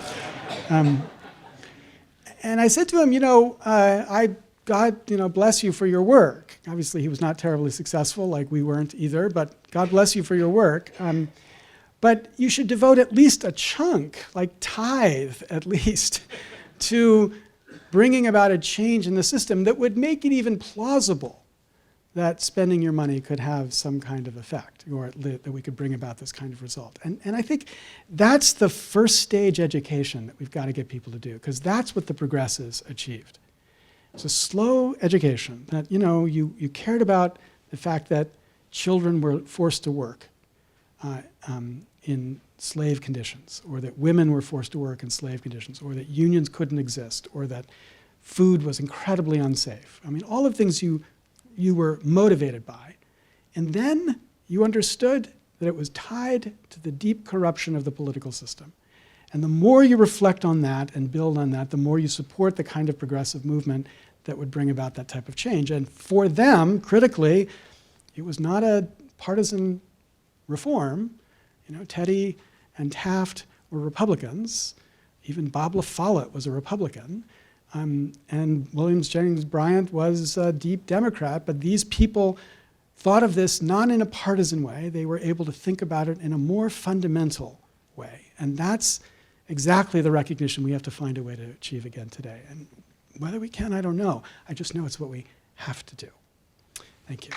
I said to him, God, bless you for your work. Obviously, he was not terribly successful, like we weren't either, but God bless you for your work. But you should devote at least a chunk, like tithe at least, to bringing about a change in the system that would make it even plausible that spending your money could have some kind of effect, or that we could bring about this kind of result. And I think that's the first stage education that we've got to get people to do, because that's what the progressives achieved. It's a slow education that, you cared about the fact that children were forced to work in slave conditions, or that women were forced to work in slave conditions, or that unions couldn't exist, or that food was incredibly unsafe. I mean, all of things you were motivated by. And then you understood that it was tied to the deep corruption of the political system. And the more you reflect on that and build on that, the more you support the kind of progressive movement that would bring about that type of change. And for them, critically, it was not a partisan reform. Teddy and Taft were Republicans. Even Bob La Follette was a Republican. And Williams Jennings Bryant was a deep Democrat. But these people thought of this not in a partisan way. They were able to think about it in a more fundamental way. And that's exactly the recognition we have to find a way to achieve again today. And whether we can, I don't know. I just know it's what we have to do. Thank you.